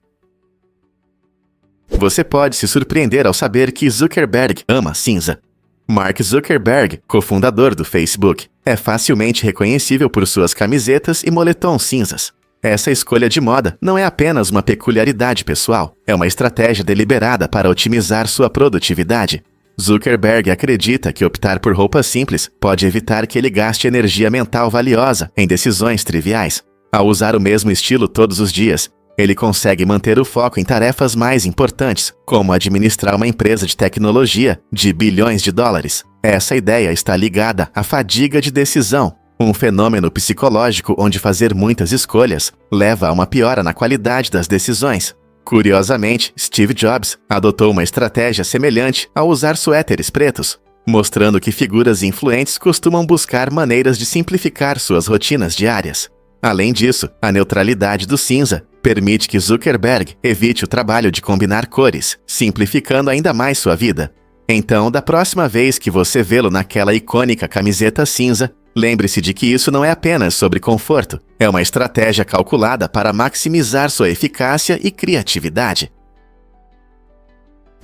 Você pode se surpreender ao saber que Zuckerberg ama cinza. Mark Zuckerberg, cofundador do Facebook, é facilmente reconhecível por suas camisetas e moletons cinzas. Essa escolha de moda não é apenas uma peculiaridade pessoal, é uma estratégia deliberada para otimizar sua produtividade. Zuckerberg acredita que optar por roupas simples pode evitar que ele gaste energia mental valiosa em decisões triviais. Ao usar o mesmo estilo todos os dias, ele consegue manter o foco em tarefas mais importantes, como administrar uma empresa de tecnologia de bilhões de dólares. Essa ideia está ligada à fadiga de decisão, um fenômeno psicológico onde fazer muitas escolhas leva a uma piora na qualidade das decisões. Curiosamente, Steve Jobs adotou uma estratégia semelhante ao usar suéteres pretos, mostrando que figuras influentes costumam buscar maneiras de simplificar suas rotinas diárias. Além disso, a neutralidade do cinza permite que Zuckerberg evite o trabalho de combinar cores, simplificando ainda mais sua vida. Então, da próxima vez que você vê-lo naquela icônica camiseta cinza, lembre-se de que isso não é apenas sobre conforto, é uma estratégia calculada para maximizar sua eficácia e criatividade.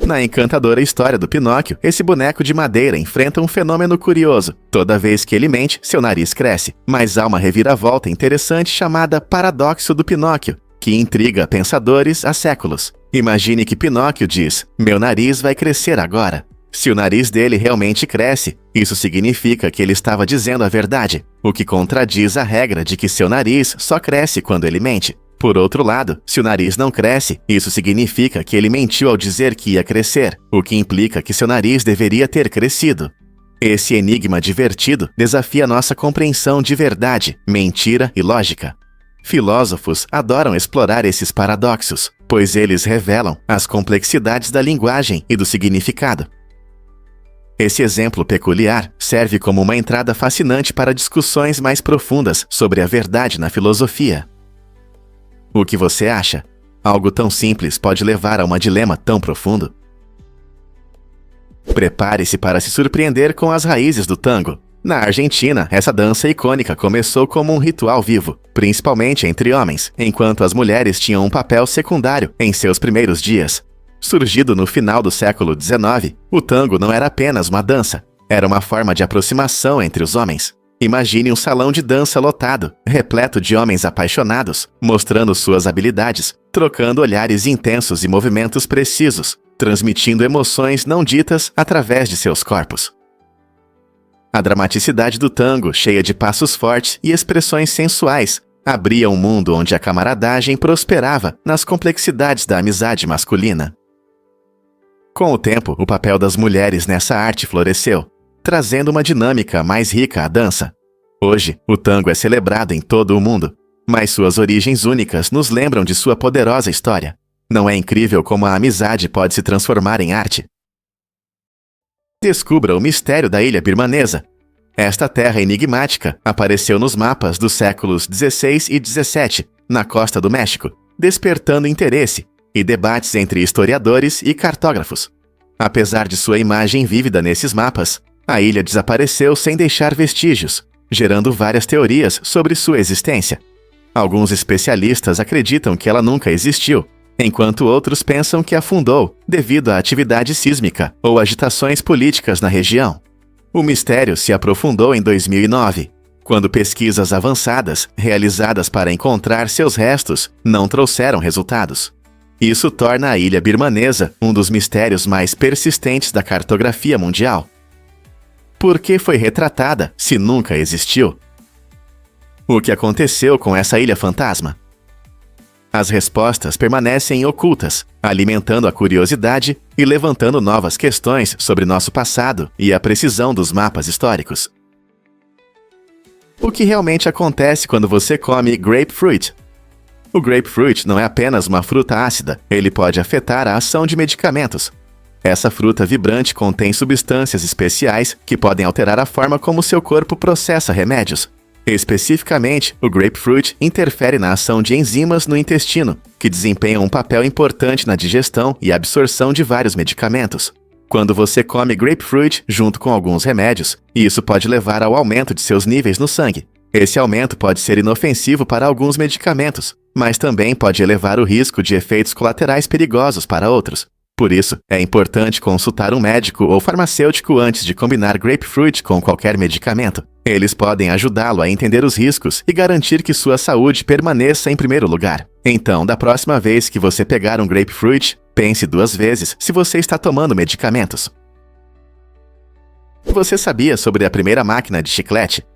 Na encantadora história do Pinóquio, esse boneco de madeira enfrenta um fenômeno curioso. Toda vez que ele mente, seu nariz cresce. Mas há uma reviravolta interessante chamada Paradoxo do Pinóquio, que intriga pensadores há séculos. Imagine que Pinóquio diz: "Meu nariz vai crescer agora." Se o nariz dele realmente cresce, isso significa que ele estava dizendo a verdade, o que contradiz a regra de que seu nariz só cresce quando ele mente. Por outro lado, se o nariz não cresce, isso significa que ele mentiu ao dizer que ia crescer, o que implica que seu nariz deveria ter crescido. Esse enigma divertido desafia nossa compreensão de verdade, mentira e lógica. Filósofos adoram explorar esses paradoxos, pois eles revelam as complexidades da linguagem e do significado. Esse exemplo peculiar serve como uma entrada fascinante para discussões mais profundas sobre a verdade na filosofia. O que você acha? Algo tão simples pode levar a um dilema tão profundo? Prepare-se para se surpreender com as raízes do tango. Na Argentina, essa dança icônica começou como um ritual vivo, principalmente entre homens, enquanto as mulheres tinham um papel secundário em seus primeiros dias. Surgido no final do século XIX, o tango não era apenas uma dança, era uma forma de aproximação entre os homens. Imagine um salão de dança lotado, repleto de homens apaixonados, mostrando suas habilidades, trocando olhares intensos e movimentos precisos, transmitindo emoções não ditas através de seus corpos. A dramaticidade do tango, cheia de passos fortes e expressões sensuais, abria um mundo onde a camaradagem prosperava nas complexidades da amizade masculina. Com o tempo, o papel das mulheres nessa arte floresceu, trazendo uma dinâmica mais rica à dança. Hoje, o tango é celebrado em todo o mundo, mas suas origens únicas nos lembram de sua poderosa história. Não é incrível como a amizade pode se transformar em arte? Descubra o mistério da ilha birmanesa. Esta terra enigmática apareceu nos mapas dos séculos XVI e XVII, na costa do México, despertando interesse e debates entre historiadores e cartógrafos. Apesar de sua imagem vívida nesses mapas, a ilha desapareceu sem deixar vestígios, gerando várias teorias sobre sua existência. Alguns especialistas acreditam que ela nunca existiu, enquanto outros pensam que afundou devido à atividade sísmica ou agitações políticas na região. O mistério se aprofundou em 2009, quando pesquisas avançadas realizadas para encontrar seus restos não trouxeram resultados. Isso torna a ilha birmanesa um dos mistérios mais persistentes da cartografia mundial. Por que foi retratada se nunca existiu? O que aconteceu com essa ilha fantasma? As respostas permanecem ocultas, alimentando a curiosidade e levantando novas questões sobre nosso passado e a precisão dos mapas históricos. O que realmente acontece quando você come grapefruit? O grapefruit não é apenas uma fruta ácida, ele pode afetar a ação de medicamentos. Essa fruta vibrante contém substâncias especiais que podem alterar a forma como seu corpo processa remédios. Especificamente, o grapefruit interfere na ação de enzimas no intestino, que desempenham um papel importante na digestão e absorção de vários medicamentos. Quando você come grapefruit junto com alguns remédios, isso pode levar ao aumento de seus níveis no sangue. Esse aumento pode ser inofensivo para alguns medicamentos, mas também pode elevar o risco de efeitos colaterais perigosos para outros. Por isso, é importante consultar um médico ou farmacêutico antes de combinar grapefruit com qualquer medicamento. Eles podem ajudá-lo a entender os riscos e garantir que sua saúde permaneça em primeiro lugar. Então, da próxima vez que você pegar um grapefruit, pense 2 vezes se você está tomando medicamentos. Você sabia sobre a primeira máquina de chiclete?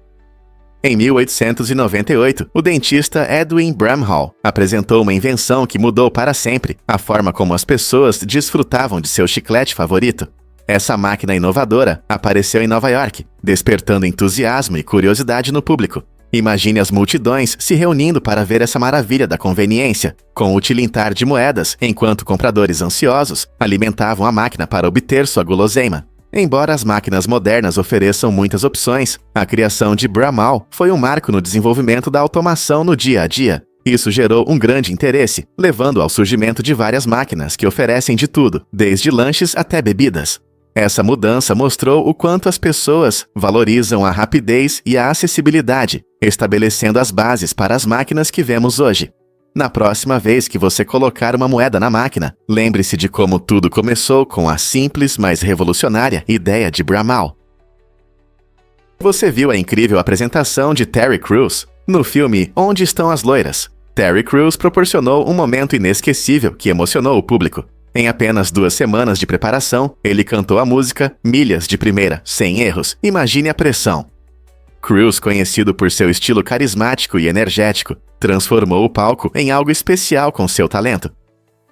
Em 1898, o dentista Edwin Bramhall apresentou uma invenção que mudou para sempre a forma como as pessoas desfrutavam de seu chiclete favorito. Essa máquina inovadora apareceu em Nova York, despertando entusiasmo e curiosidade no público. Imagine as multidões se reunindo para ver essa maravilha da conveniência, com o tilintar de moedas, enquanto compradores ansiosos alimentavam a máquina para obter sua guloseima. Embora as máquinas modernas ofereçam muitas opções, a criação de Bramhall foi um marco no desenvolvimento da automação no dia a dia. Isso gerou um grande interesse, levando ao surgimento de várias máquinas que oferecem de tudo, desde lanches até bebidas. Essa mudança mostrou o quanto as pessoas valorizam a rapidez e a acessibilidade, estabelecendo as bases para as máquinas que vemos hoje. Na próxima vez que você colocar uma moeda na máquina, lembre-se de como tudo começou com a simples, mas revolucionária ideia de Bramhall. Você viu a incrível apresentação de Terry Crews no filme Onde Estão as Loiras? Terry Crews proporcionou um momento inesquecível que emocionou o público. Em apenas 2 semanas de preparação, ele cantou a música Milhas de Primeira, sem erros. Imagine a pressão. Crews, conhecido por seu estilo carismático e energético, transformou o palco em algo especial com seu talento.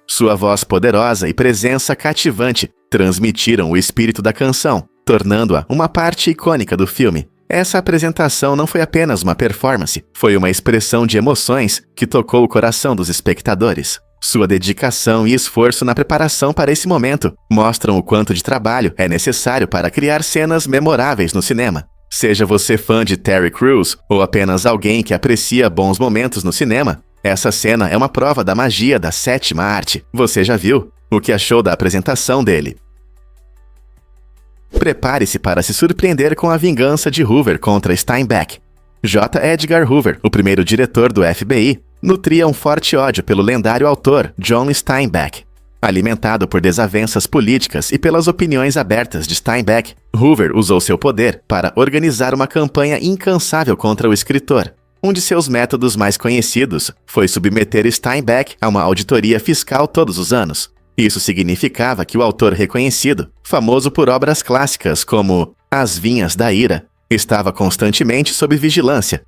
Sua voz poderosa e presença cativante transmitiram o espírito da canção, tornando-a uma parte icônica do filme. Essa apresentação não foi apenas uma performance, foi uma expressão de emoções que tocou o coração dos espectadores. Sua dedicação e esforço na preparação para esse momento mostram o quanto de trabalho é necessário para criar cenas memoráveis no cinema. Seja você fã de Terry Crews ou apenas alguém que aprecia bons momentos no cinema, essa cena é uma prova da magia da 7ª arte. Você já viu? O que achou da apresentação dele? Prepare-se para se surpreender com a vingança de Hoover contra Steinbeck. J. Edgar Hoover, o primeiro diretor do FBI, nutria um forte ódio pelo lendário autor John Steinbeck. Alimentado por desavenças políticas e pelas opiniões abertas de Steinbeck, Hoover usou seu poder para organizar uma campanha incansável contra o escritor. Um de seus métodos mais conhecidos foi submeter Steinbeck a uma auditoria fiscal todos os anos. Isso significava que o autor reconhecido, famoso por obras clássicas como As Vinhas da Ira, estava constantemente sob vigilância.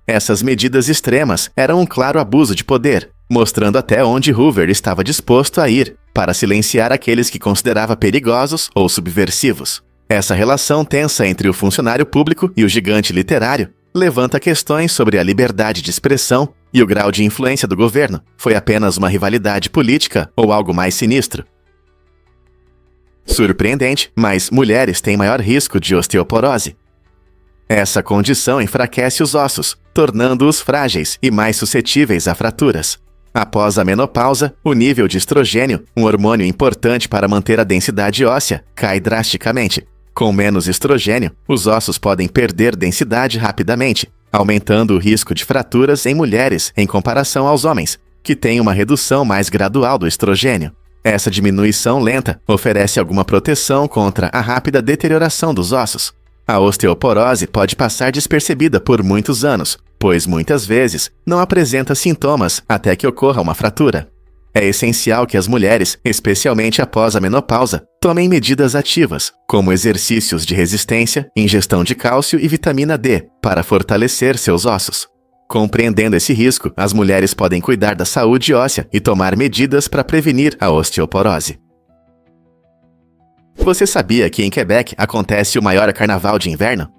Essas medidas extremas eram um claro abuso de poder, mostrando até onde Hoover estava disposto a ir para silenciar aqueles que considerava perigosos ou subversivos. Essa relação tensa entre o funcionário público e o gigante literário levanta questões sobre a liberdade de expressão e o grau de influência do governo. Foi apenas uma rivalidade política ou algo mais sinistro? Surpreendente, mas mulheres têm maior risco de osteoporose. Essa condição enfraquece os ossos, tornando-os frágeis e mais suscetíveis a fraturas. Após a menopausa, o nível de estrogênio, um hormônio importante para manter a densidade óssea, cai drasticamente. Com menos estrogênio, os ossos podem perder densidade rapidamente, aumentando o risco de fraturas em mulheres em comparação aos homens, que têm uma redução mais gradual do estrogênio. Essa diminuição lenta oferece alguma proteção contra a rápida deterioração dos ossos. A osteoporose pode passar despercebida por muitos anos, pois muitas vezes não apresenta sintomas até que ocorra uma fratura. É essencial que as mulheres, especialmente após a menopausa, tomem medidas ativas, como exercícios de resistência, ingestão de cálcio e vitamina D, para fortalecer seus ossos. Compreendendo esse risco, as mulheres podem cuidar da saúde óssea e tomar medidas para prevenir a osteoporose. Você sabia que em Quebec acontece o maior carnaval de inverno?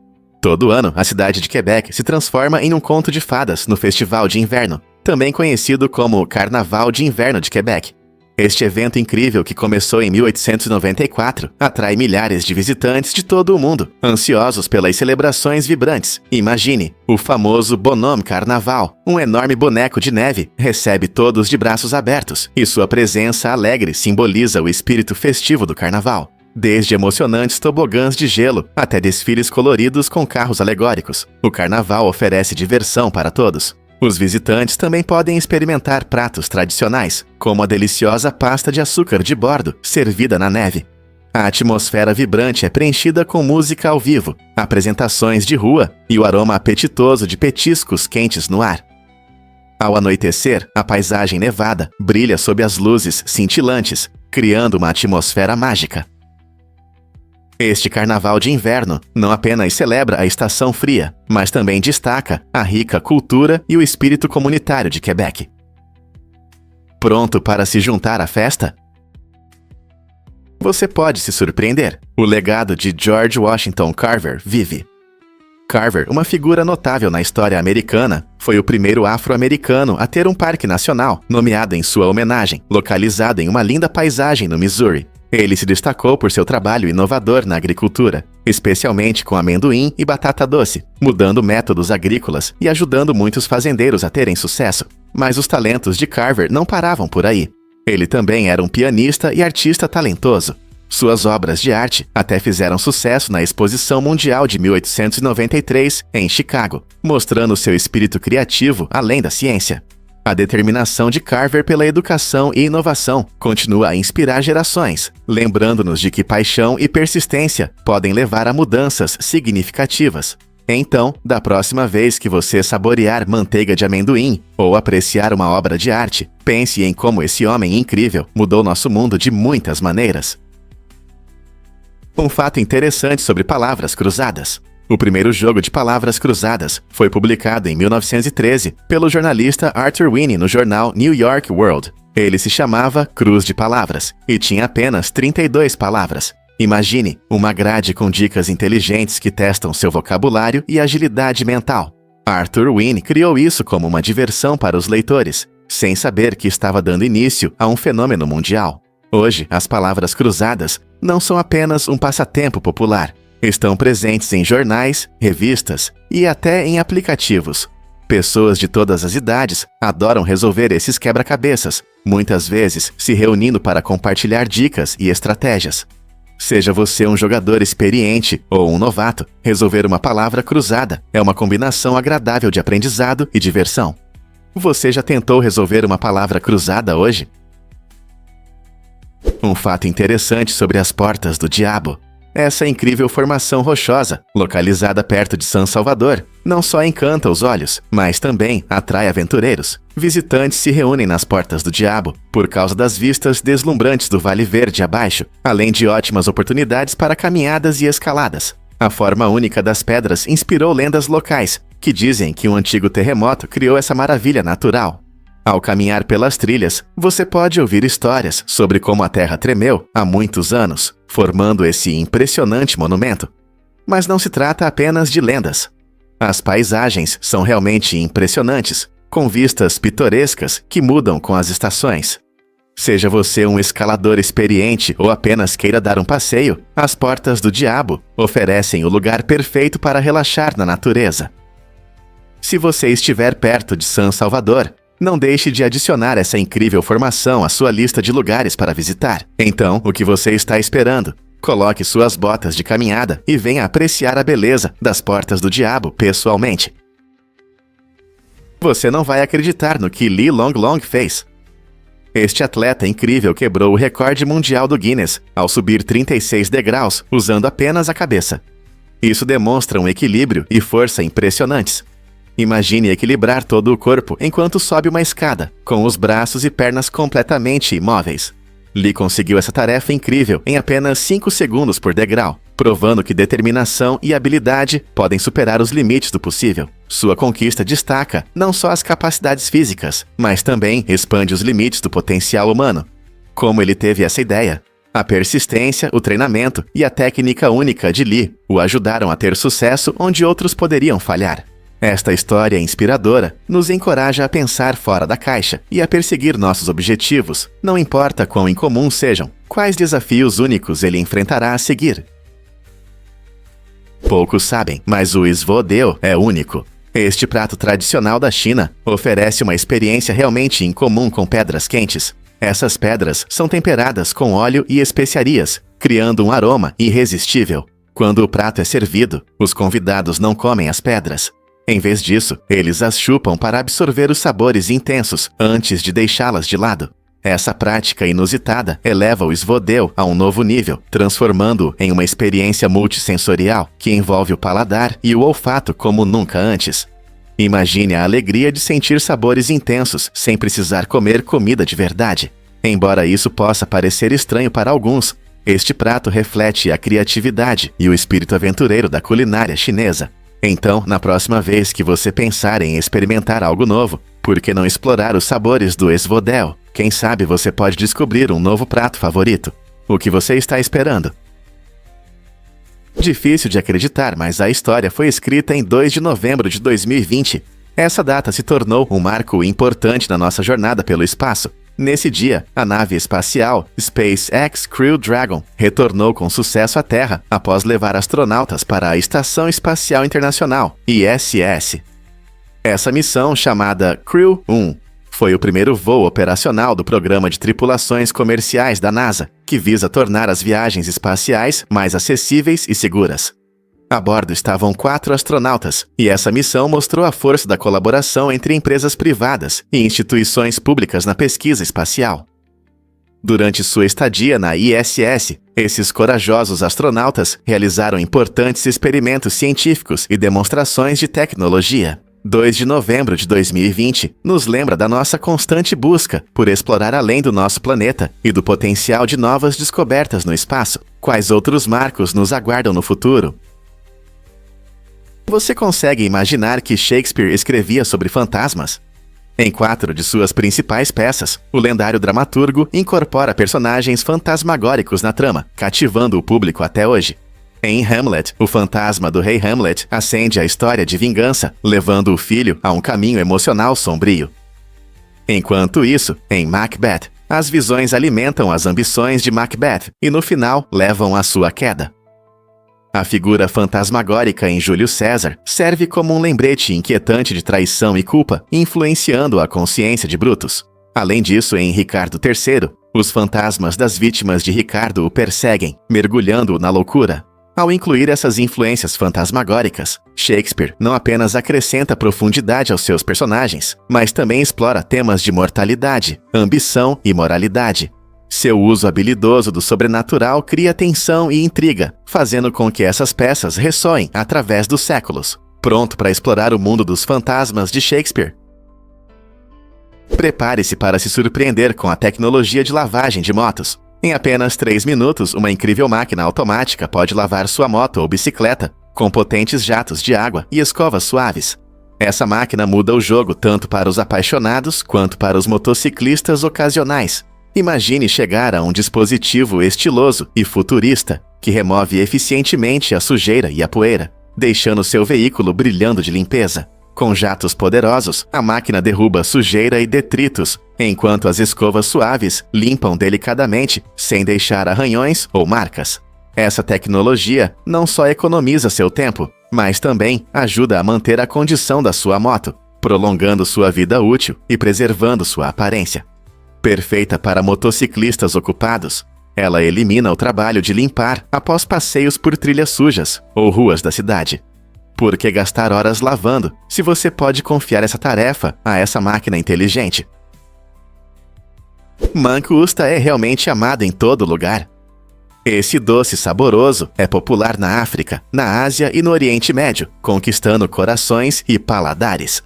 Todo ano, a cidade de Quebec se transforma em um conto de fadas no Festival de Inverno, também conhecido como Carnaval de Inverno de Quebec. Este evento incrível, que começou em 1894, atrai milhares de visitantes de todo o mundo, ansiosos pelas celebrações vibrantes. Imagine, o famoso Bonhomme Carnaval, um enorme boneco de neve, recebe todos de braços abertos, e sua presença alegre simboliza o espírito festivo do carnaval. Desde emocionantes tobogãs de gelo até desfiles coloridos com carros alegóricos, o carnaval oferece diversão para todos. Os visitantes também podem experimentar pratos tradicionais, como a deliciosa pasta de açúcar de bordo, servida na neve. A atmosfera vibrante é preenchida com música ao vivo, apresentações de rua e o aroma apetitoso de petiscos quentes no ar. Ao anoitecer, a paisagem nevada brilha sob as luzes cintilantes, criando uma atmosfera mágica. Este carnaval de inverno não apenas celebra a estação fria, mas também destaca a rica cultura e o espírito comunitário de Quebec. Pronto para se juntar à festa? Você pode se surpreender. O legado de George Washington Carver vive. Carver, uma figura notável na história americana, foi o primeiro afro-americano a ter um parque nacional, nomeado em sua homenagem, localizado em uma linda paisagem no Missouri. Ele se destacou por seu trabalho inovador na agricultura, especialmente com amendoim e batata doce, mudando métodos agrícolas e ajudando muitos fazendeiros a terem sucesso. Mas os talentos de Carver não paravam por aí. Ele também era um pianista e artista talentoso. Suas obras de arte até fizeram sucesso na Exposição Mundial de 1893, em Chicago, mostrando seu espírito criativo além da ciência. A determinação de Carver pela educação e inovação continua a inspirar gerações, lembrando-nos de que paixão e persistência podem levar a mudanças significativas. Então, da próxima vez que você saborear manteiga de amendoim ou apreciar uma obra de arte, pense em como esse homem incrível mudou nosso mundo de muitas maneiras. Um fato interessante sobre palavras cruzadas. O primeiro jogo de palavras cruzadas foi publicado em 1913 pelo jornalista Arthur Winnie no jornal New York World. Ele se chamava Cruz de Palavras e tinha apenas 32 palavras. Imagine, uma grade com dicas inteligentes que testam seu vocabulário e agilidade mental. Arthur Winnie criou isso como uma diversão para os leitores, sem saber que estava dando início a um fenômeno mundial. Hoje, as palavras cruzadas não são apenas um passatempo popular. Estão presentes em jornais, revistas e até em aplicativos. Pessoas de todas as idades adoram resolver esses quebra-cabeças, muitas vezes se reunindo para compartilhar dicas e estratégias. Seja você um jogador experiente ou um novato, resolver uma palavra cruzada é uma combinação agradável de aprendizado e diversão. Você já tentou resolver uma palavra cruzada hoje? Um fato interessante sobre as Portas do Diabo. Essa incrível formação rochosa, localizada perto de San Salvador, não só encanta os olhos, mas também atrai aventureiros. Visitantes se reúnem nas Portas do Diabo por causa das vistas deslumbrantes do Vale Verde abaixo, além de ótimas oportunidades para caminhadas e escaladas. A forma única das pedras inspirou lendas locais, que dizem que um antigo terremoto criou essa maravilha natural. Ao caminhar pelas trilhas, você pode ouvir histórias sobre como a Terra tremeu há muitos anos, formando esse impressionante monumento. Mas não se trata apenas de lendas. As paisagens são realmente impressionantes, com vistas pitorescas que mudam com as estações. Seja você um escalador experiente ou apenas queira dar um passeio, as Portas do Diabo oferecem o lugar perfeito para relaxar na natureza. Se você estiver perto de San Salvador, não deixe de adicionar essa incrível formação à sua lista de lugares para visitar. Então, o que você está esperando? Coloque suas botas de caminhada e venha apreciar a beleza das Portas do Diabo pessoalmente. Você não vai acreditar no que Lee Long Long fez. Este atleta incrível quebrou o recorde mundial do Guinness ao subir 36 degraus usando apenas a cabeça. Isso demonstra um equilíbrio e força impressionantes. Imagine equilibrar todo o corpo enquanto sobe uma escada, com os braços e pernas completamente imóveis. Lee conseguiu essa tarefa incrível em apenas 5 segundos por degrau, provando que determinação e habilidade podem superar os limites do possível. Sua conquista destaca não só as capacidades físicas, mas também expande os limites do potencial humano. Como ele teve essa ideia? A persistência, o treinamento e a técnica única de Lee o ajudaram a ter sucesso onde outros poderiam falhar. Esta história inspiradora nos encoraja a pensar fora da caixa e a perseguir nossos objetivos, não importa quão incomuns sejam, quais desafios únicos ele enfrentará a seguir. Poucos sabem, mas o esvodeu é único. Este prato tradicional da China oferece uma experiência realmente incomum com pedras quentes. Essas pedras são temperadas com óleo e especiarias, criando um aroma irresistível. Quando o prato é servido, os convidados não comem as pedras. Em vez disso, eles as chupam para absorver os sabores intensos antes de deixá-las de lado. Essa prática inusitada eleva o esvodeu a um novo nível, transformando-o em uma experiência multissensorial que envolve o paladar e o olfato como nunca antes. Imagine a alegria de sentir sabores intensos sem precisar comer comida de verdade. Embora isso possa parecer estranho para alguns, este prato reflete a criatividade e o espírito aventureiro da culinária chinesa. Então, na próxima vez que você pensar em experimentar algo novo, por que não explorar os sabores do esvodeu? Quem sabe você pode descobrir um novo prato favorito. O que você está esperando? Difícil de acreditar, mas a história foi escrita em 2 de novembro de 2020. Essa data se tornou um marco importante na nossa jornada pelo espaço. Nesse dia, a nave espacial SpaceX Crew Dragon retornou com sucesso à Terra após levar astronautas para a Estação Espacial Internacional, ISS. Essa missão, chamada Crew 1, foi o primeiro voo operacional do programa de tripulações comerciais da NASA, que visa tornar as viagens espaciais mais acessíveis e seguras. A bordo estavam 4 astronautas, e essa missão mostrou a força da colaboração entre empresas privadas e instituições públicas na pesquisa espacial. Durante sua estadia na ISS, esses corajosos astronautas realizaram importantes experimentos científicos e demonstrações de tecnologia. 2 de novembro de 2020 nos lembra da nossa constante busca por explorar além do nosso planeta e do potencial de novas descobertas no espaço. Quais outros marcos nos aguardam no futuro? Você consegue imaginar que Shakespeare escrevia sobre fantasmas? Em 4 de suas principais peças, o lendário dramaturgo incorpora personagens fantasmagóricos na trama, cativando o público até hoje. Em Hamlet, o fantasma do rei Hamlet acende a história de vingança, levando o filho a um caminho emocional sombrio. Enquanto isso, em Macbeth, as visões alimentam as ambições de Macbeth e no final levam à sua queda. A figura fantasmagórica em Júlio César serve como um lembrete inquietante de traição e culpa, influenciando a consciência de Brutus. Além disso, em Ricardo III, os fantasmas das vítimas de Ricardo o perseguem, mergulhando-o na loucura. Ao incluir essas influências fantasmagóricas, Shakespeare não apenas acrescenta profundidade aos seus personagens, mas também explora temas de mortalidade, ambição e moralidade. Seu uso habilidoso do sobrenatural cria tensão e intriga, fazendo com que essas peças ressoem através dos séculos. Pronto para explorar o mundo dos fantasmas de Shakespeare? Prepare-se para se surpreender com a tecnologia de lavagem de motos. Em apenas 3 minutos, uma incrível máquina automática pode lavar sua moto ou bicicleta com potentes jatos de água e escovas suaves. Essa máquina muda o jogo tanto para os apaixonados quanto para os motociclistas ocasionais. Imagine chegar a um dispositivo estiloso e futurista que remove eficientemente a sujeira e a poeira, deixando seu veículo brilhando de limpeza. Com jatos poderosos, a máquina derruba sujeira e detritos, enquanto as escovas suaves limpam delicadamente, sem deixar arranhões ou marcas. Essa tecnologia não só economiza seu tempo, mas também ajuda a manter a condição da sua moto, prolongando sua vida útil e preservando sua aparência. Perfeita para motociclistas ocupados, ela elimina o trabalho de limpar após passeios por trilhas sujas ou ruas da cidade. Por que gastar horas lavando, se você pode confiar essa tarefa a essa máquina inteligente? Mancusta é realmente amado em todo lugar. Esse doce saboroso é popular na África, na Ásia e no Oriente Médio, conquistando corações e paladares.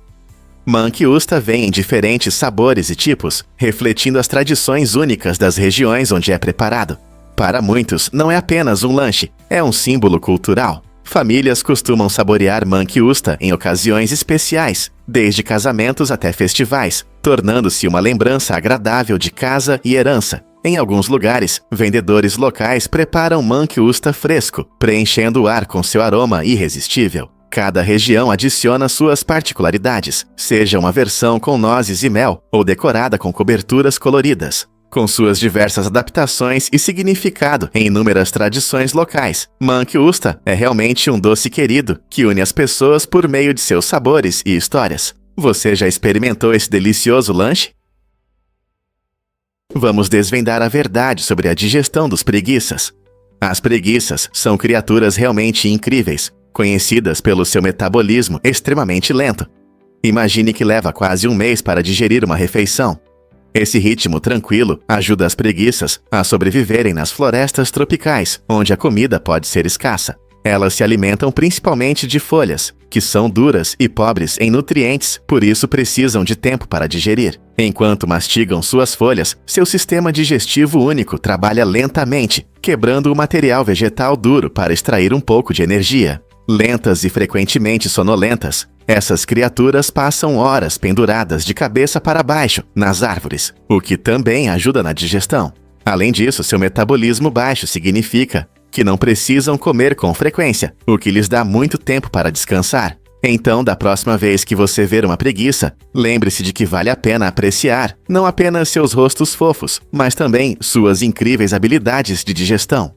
Monkey Usta vem em diferentes sabores e tipos, refletindo as tradições únicas das regiões onde é preparado. Para muitos, não é apenas um lanche, é um símbolo cultural. Famílias costumam saborear Monkey Usta em ocasiões especiais, desde casamentos até festivais, tornando-se uma lembrança agradável de casa e herança. Em alguns lugares, vendedores locais preparam Monkey Usta fresco, preenchendo o ar com seu aroma irresistível. Cada região adiciona suas particularidades, seja uma versão com nozes e mel ou decorada com coberturas coloridas. Com suas diversas adaptações e significado em inúmeras tradições locais, Monkey Usta é realmente um doce querido que une as pessoas por meio de seus sabores e histórias. Você já experimentou esse delicioso lanche? Vamos desvendar a verdade sobre a digestão dos preguiças. As preguiças são criaturas realmente incríveis, conhecidas pelo seu metabolismo extremamente lento. Imagine que leva quase um mês para digerir uma refeição. Esse ritmo tranquilo ajuda as preguiças a sobreviverem nas florestas tropicais, onde a comida pode ser escassa. Elas se alimentam principalmente de folhas, que são duras e pobres em nutrientes, por isso precisam de tempo para digerir. Enquanto mastigam suas folhas, seu sistema digestivo único trabalha lentamente, quebrando o material vegetal duro para extrair um pouco de energia. Lentas e frequentemente sonolentas, essas criaturas passam horas penduradas de cabeça para baixo nas árvores, o que também ajuda na digestão. Além disso, seu metabolismo baixo significa que não precisam comer com frequência, o que lhes dá muito tempo para descansar. Então, da próxima vez que você ver uma preguiça, lembre-se de que vale a pena apreciar não apenas seus rostos fofos, mas também suas incríveis habilidades de digestão.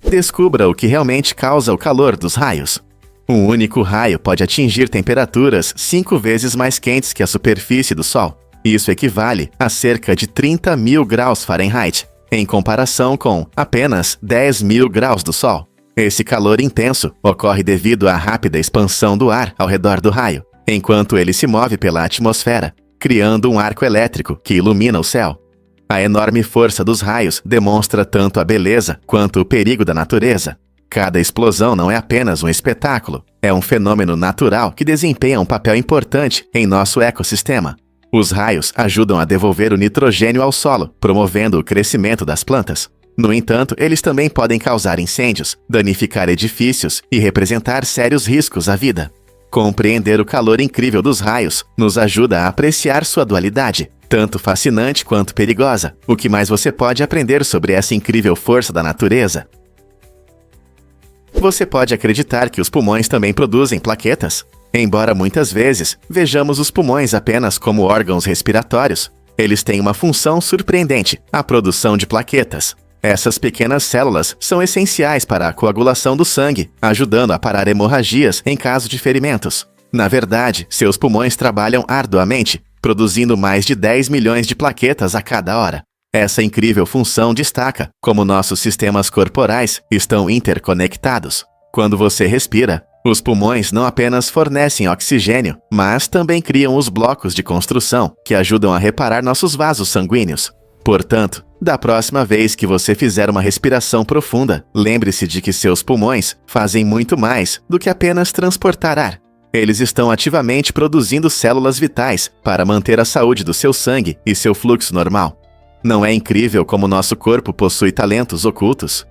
Descubra o que realmente causa o calor dos raios. Um único raio pode atingir temperaturas 5 vezes mais quentes que a superfície do Sol. Isso equivale a cerca de 30.000 graus Fahrenheit, em comparação com apenas 10.000 graus do Sol. Esse calor intenso ocorre devido à rápida expansão do ar ao redor do raio, enquanto ele se move pela atmosfera, criando um arco elétrico que ilumina o céu. A enorme força dos raios demonstra tanto a beleza quanto o perigo da natureza. Cada explosão não é apenas um espetáculo, é um fenômeno natural que desempenha um papel importante em nosso ecossistema. Os raios ajudam a devolver o nitrogênio ao solo, promovendo o crescimento das plantas. No entanto, eles também podem causar incêndios, danificar edifícios e representar sérios riscos à vida. Compreender o calor incrível dos raios nos ajuda a apreciar sua dualidade, tanto fascinante quanto perigosa. O que mais você pode aprender sobre essa incrível força da natureza? Você pode acreditar que os pulmões também produzem plaquetas? Embora muitas vezes vejamos os pulmões apenas como órgãos respiratórios, eles têm uma função surpreendente, a produção de plaquetas. Essas pequenas células são essenciais para a coagulação do sangue, ajudando a parar hemorragias em caso de ferimentos. Na verdade, seus pulmões trabalham arduamente, produzindo mais de 10 milhões de plaquetas a cada hora. Essa incrível função destaca como nossos sistemas corporais estão interconectados. Quando você respira, os pulmões não apenas fornecem oxigênio, mas também criam os blocos de construção que ajudam a reparar nossos vasos sanguíneos. Portanto, da próxima vez que você fizer uma respiração profunda, lembre-se de que seus pulmões fazem muito mais do que apenas transportar ar. Eles estão ativamente produzindo células vitais para manter a saúde do seu sangue e seu fluxo normal. Não é incrível como nosso corpo possui talentos ocultos?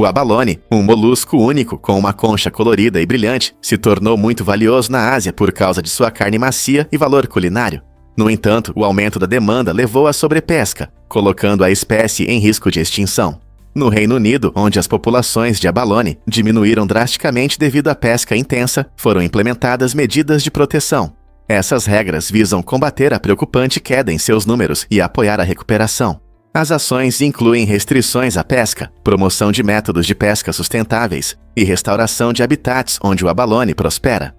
O abalone, um molusco único com uma concha colorida e brilhante, se tornou muito valioso na Ásia por causa de sua carne macia e valor culinário. No entanto, o aumento da demanda levou à sobrepesca, colocando a espécie em risco de extinção. No Reino Unido, onde as populações de abalone diminuíram drasticamente devido à pesca intensa, foram implementadas medidas de proteção. Essas regras visam combater a preocupante queda em seus números e apoiar a recuperação. As ações incluem restrições à pesca, promoção de métodos de pesca sustentáveis e restauração de habitats onde o abalone prospera.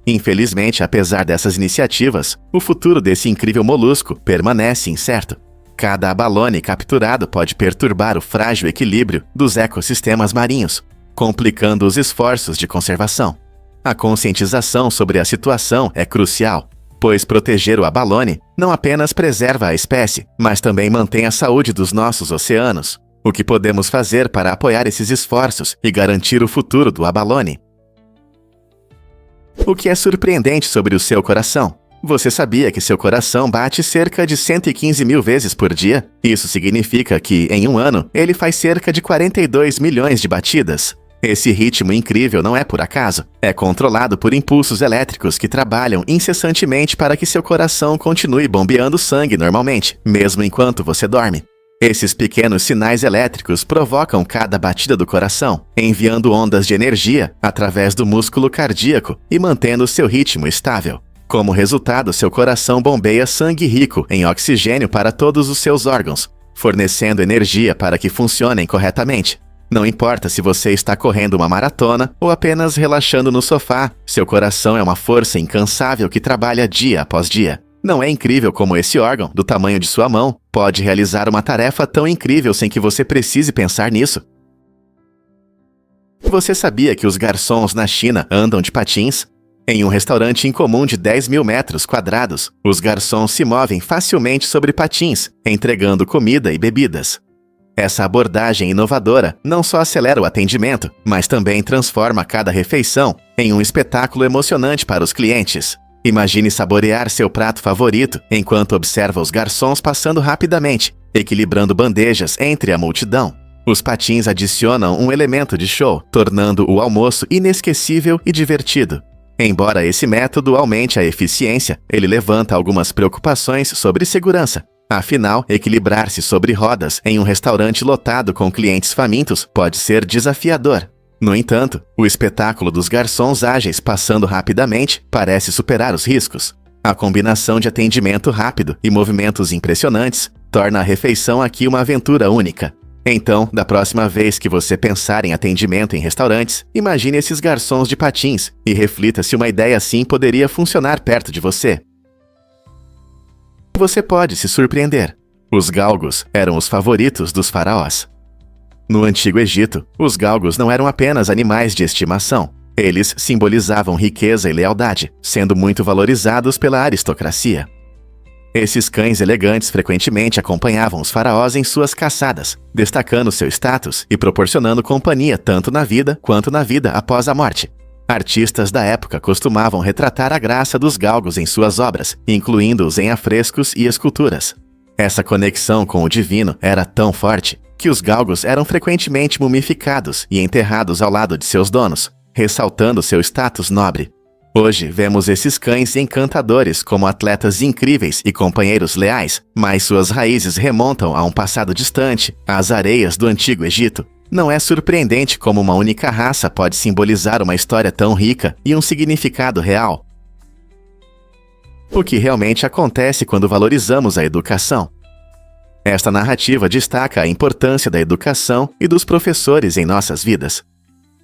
Infelizmente, apesar dessas iniciativas, o futuro desse incrível molusco permanece incerto. Cada abalone capturado pode perturbar o frágil equilíbrio dos ecossistemas marinhos, complicando os esforços de conservação. A conscientização sobre a situação é crucial. pois proteger o abalone não apenas preserva a espécie, mas também mantém a saúde dos nossos oceanos. O que podemos fazer para apoiar esses esforços e garantir o futuro do abalone? O que é surpreendente sobre o seu coração? Você sabia que seu coração bate cerca de 115 mil vezes por dia? Isso significa que, em um ano, ele faz cerca de 42 milhões de batidas. Esse ritmo incrível não é por acaso. É controlado por impulsos elétricos que trabalham incessantemente para que seu coração continue bombeando sangue normalmente, mesmo enquanto você dorme. Esses pequenos sinais elétricos provocam cada batida do coração, enviando ondas de energia através do músculo cardíaco e mantendo seu ritmo estável. Como resultado, seu coração bombeia sangue rico em oxigênio para todos os seus órgãos, fornecendo energia para que funcionem corretamente. Não importa se você está correndo uma maratona ou apenas relaxando no sofá, seu coração é uma força incansável que trabalha dia após dia. Não é incrível como esse órgão, do tamanho de sua mão, pode realizar uma tarefa tão incrível sem que você precise pensar nisso? Você sabia que os garçons na China andam de patins? Em um restaurante incomum de 10 mil metros quadrados, os garçons se movem facilmente sobre patins, entregando comida e bebidas. Essa abordagem inovadora não só acelera o atendimento, mas também transforma cada refeição em um espetáculo emocionante para os clientes. Imagine saborear seu prato favorito enquanto observa os garçons passando rapidamente, equilibrando bandejas entre a multidão. Os patins adicionam um elemento de show, tornando o almoço inesquecível e divertido. Embora esse método aumente a eficiência, ele levanta algumas preocupações sobre segurança. Afinal, equilibrar-se sobre rodas em um restaurante lotado com clientes famintos pode ser desafiador. No entanto, o espetáculo dos garçons ágeis passando rapidamente parece superar os riscos. A combinação de atendimento rápido e movimentos impressionantes torna a refeição aqui uma aventura única. Então, da próxima vez que você pensar em atendimento em restaurantes, imagine esses garçons de patins e reflita se uma ideia assim poderia funcionar perto de você. Você pode se surpreender. Os galgos eram os favoritos dos faraós. No Antigo Egito, os galgos não eram apenas animais de estimação. Eles simbolizavam riqueza e lealdade, sendo muito valorizados pela aristocracia. Esses cães elegantes frequentemente acompanhavam os faraós em suas caçadas, destacando seu status e proporcionando companhia tanto na vida quanto na vida após a morte. Artistas da época costumavam retratar a graça dos galgos em suas obras, incluindo-os em afrescos e esculturas. Essa conexão com o divino era tão forte que os galgos eram frequentemente mumificados e enterrados ao lado de seus donos, ressaltando seu status nobre. Hoje, vemos esses cães encantadores como atletas incríveis e companheiros leais, mas suas raízes remontam a um passado distante, às areias do Antigo Egito. Não é surpreendente como uma única raça pode simbolizar uma história tão rica e um significado real. O que realmente acontece quando valorizamos a educação? Esta narrativa destaca a importância da educação e dos professores em nossas vidas.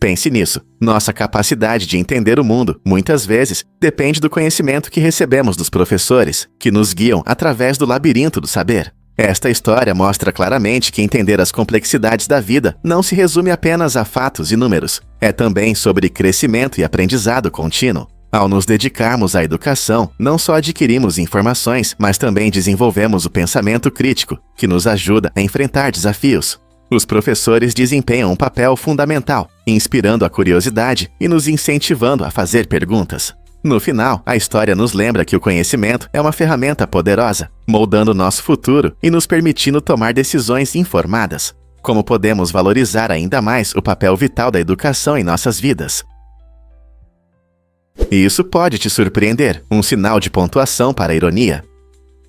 Pense nisso. Nossa capacidade de entender o mundo, muitas vezes, depende do conhecimento que recebemos dos professores, que nos guiam através do labirinto do saber. Esta história mostra claramente que entender as complexidades da vida não se resume apenas a fatos e números. É também sobre crescimento e aprendizado contínuo. Ao nos dedicarmos à educação, não só adquirimos informações, mas também desenvolvemos o pensamento crítico, que nos ajuda a enfrentar desafios. Os professores desempenham um papel fundamental, inspirando a curiosidade e nos incentivando a fazer perguntas. No final, a história nos lembra que o conhecimento é uma ferramenta poderosa, moldando nosso futuro e nos permitindo tomar decisões informadas. Como podemos valorizar ainda mais o papel vital da educação em nossas vidas? E isso pode te surpreender, um sinal de pontuação para a ironia.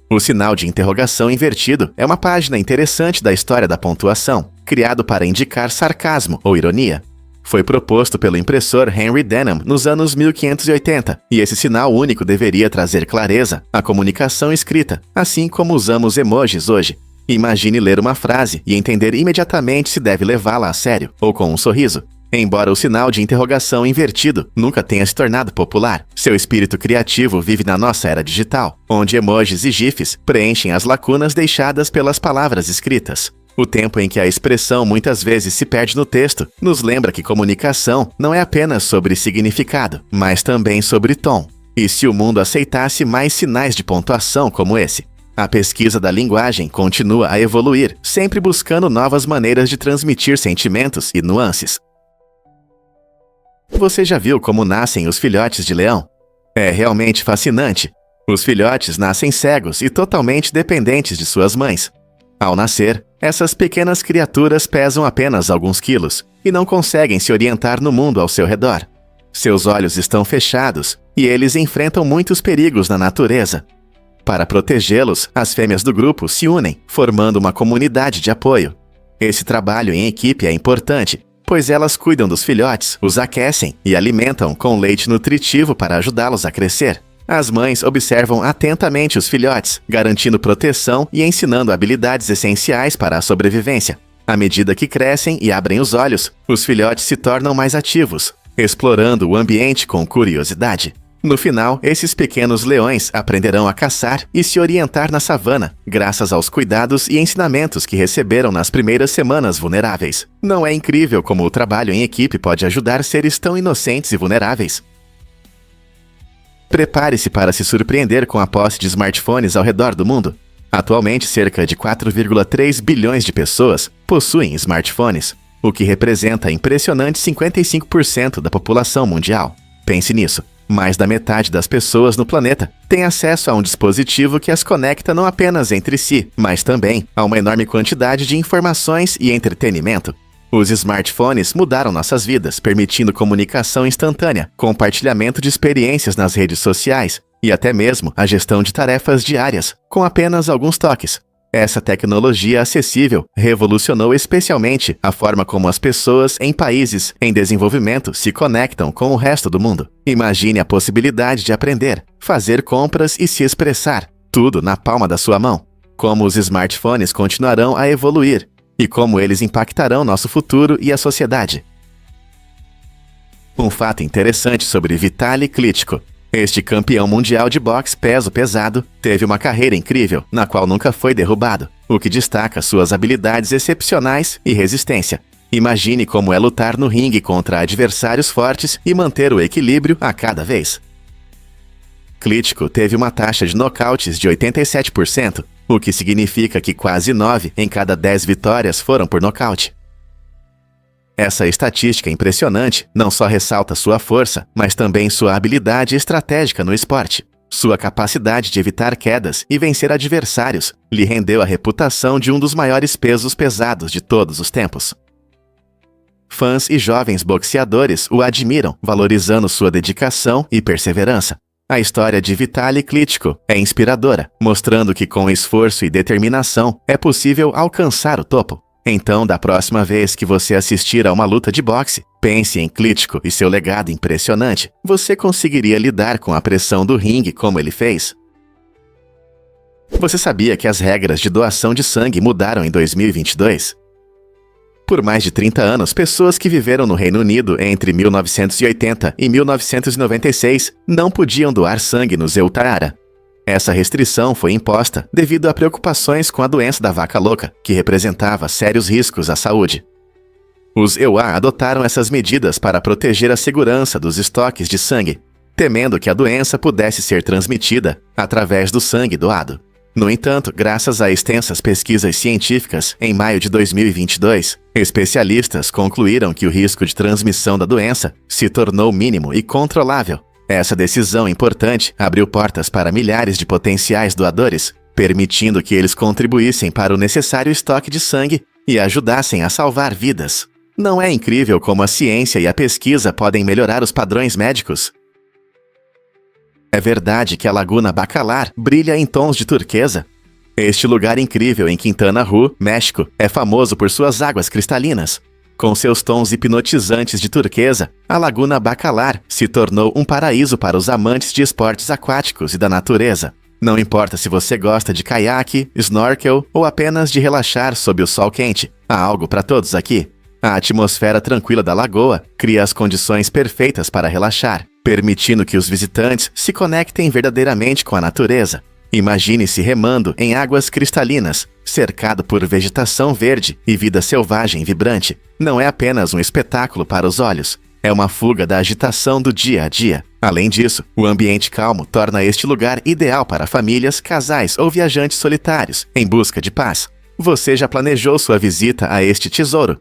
O sinal de interrogação invertido é uma página interessante da história da pontuação, criado para indicar sarcasmo ou ironia. Foi proposto pelo impressor Henry Denham nos anos 1580, e esse sinal único deveria trazer clareza à comunicação escrita, assim como usamos emojis hoje. Imagine ler uma frase e entender imediatamente se deve levá-la a sério ou com um sorriso. Embora o sinal de interrogação invertido nunca tenha se tornado popular, seu espírito criativo vive na nossa era digital, onde emojis e gifs preenchem as lacunas deixadas pelas palavras escritas. O tempo em que a expressão muitas vezes se perde no texto nos lembra que comunicação não é apenas sobre significado, mas também sobre tom. E se o mundo aceitasse mais sinais de pontuação como esse? A pesquisa da linguagem continua a evoluir, sempre buscando novas maneiras de transmitir sentimentos e nuances. Você já viu como nascem os filhotes de leão? É realmente fascinante. Os filhotes nascem cegos e totalmente dependentes de suas mães. Ao nascer, essas pequenas criaturas pesam apenas alguns quilos e não conseguem se orientar no mundo ao seu redor. Seus olhos estão fechados e eles enfrentam muitos perigos na natureza. Para protegê-los, as fêmeas do grupo se unem, formando uma comunidade de apoio. Esse trabalho em equipe é importante, pois elas cuidam dos filhotes, os aquecem e alimentam com leite nutritivo para ajudá-los a crescer. As mães observam atentamente os filhotes, garantindo proteção e ensinando habilidades essenciais para a sobrevivência. À medida que crescem e abrem os olhos, os filhotes se tornam mais ativos, explorando o ambiente com curiosidade. No final, esses pequenos leões aprenderão a caçar e se orientar na savana, graças aos cuidados e ensinamentos que receberam nas primeiras semanas vulneráveis. Não é incrível como o trabalho em equipe pode ajudar seres tão inocentes e vulneráveis? Prepare-se para se surpreender com a posse de smartphones ao redor do mundo. Atualmente, cerca de 4,3 bilhões de pessoas possuem smartphones, o que representa impressionante 55% da população mundial. Pense nisso. Mais da metade das pessoas no planeta tem acesso a um dispositivo que as conecta não apenas entre si, mas também a uma enorme quantidade de informações e entretenimento. Os smartphones mudaram nossas vidas, permitindo comunicação instantânea, compartilhamento de experiências nas redes sociais e até mesmo a gestão de tarefas diárias, com apenas alguns toques. Essa tecnologia acessível revolucionou especialmente a forma como as pessoas em países em desenvolvimento se conectam com o resto do mundo. Imagine a possibilidade de aprender, fazer compras e se expressar, tudo na palma da sua mão. Como os smartphones continuarão a evoluir e como eles impactarão nosso futuro e a sociedade. Um fato interessante sobre Vitaly Klitschko. Este campeão mundial de boxe peso pesado teve uma carreira incrível, na qual nunca foi derrubado, o que destaca suas habilidades excepcionais e resistência. Imagine como é lutar no ringue contra adversários fortes e manter o equilíbrio a cada vez. Klitschko teve uma taxa de nocautes de 87%, o que significa que quase 9 em cada 10 vitórias foram por nocaute. Essa estatística impressionante não só ressalta sua força, mas também sua habilidade estratégica no esporte. Sua capacidade de evitar quedas e vencer adversários lhe rendeu a reputação de um dos maiores pesos pesados de todos os tempos. Fãs e jovens boxeadores o admiram, valorizando sua dedicação e perseverança. A história de Vitaly Klitschko é inspiradora, mostrando que com esforço e determinação é possível alcançar o topo. Então, da próxima vez que você assistir a uma luta de boxe, pense em Klitschko e seu legado impressionante. Você conseguiria lidar com a pressão do ringue como ele fez? Você sabia que as regras de doação de sangue mudaram em 2022? Por mais de 30 anos, pessoas que viveram no Reino Unido entre 1980 e 1996 não podiam doar sangue no Zeutara. Essa restrição foi imposta devido a preocupações com a doença da vaca louca, que representava sérios riscos à saúde. Os EUA adotaram essas medidas para proteger a segurança dos estoques de sangue, temendo que a doença pudesse ser transmitida através do sangue doado. No entanto, graças a extensas pesquisas científicas, em maio de 2022, especialistas concluíram que o risco de transmissão da doença se tornou mínimo e controlável. Essa decisão importante abriu portas para milhares de potenciais doadores, permitindo que eles contribuíssem para o necessário estoque de sangue e ajudassem a salvar vidas. Não é incrível como a ciência e a pesquisa podem melhorar os padrões médicos? É verdade que a Laguna Bacalar brilha em tons de turquesa? Este lugar incrível em Quintana Roo, México, é famoso por suas águas cristalinas. Com seus tons hipnotizantes de turquesa, a Laguna Bacalar se tornou um paraíso para os amantes de esportes aquáticos e da natureza. Não importa se você gosta de caiaque, snorkel ou apenas de relaxar sob o sol quente, há algo para todos aqui. A atmosfera tranquila da lagoa cria as condições perfeitas para relaxar, permitindo que os visitantes se conectem verdadeiramente com a natureza. Imagine-se remando em águas cristalinas, cercado por vegetação verde e vida selvagem vibrante. Não é apenas um espetáculo para os olhos, É uma fuga da agitação do dia a dia. Além disso, o ambiente calmo torna este lugar ideal para famílias, casais ou viajantes solitários, em busca de paz. Você já planejou sua visita a este tesouro?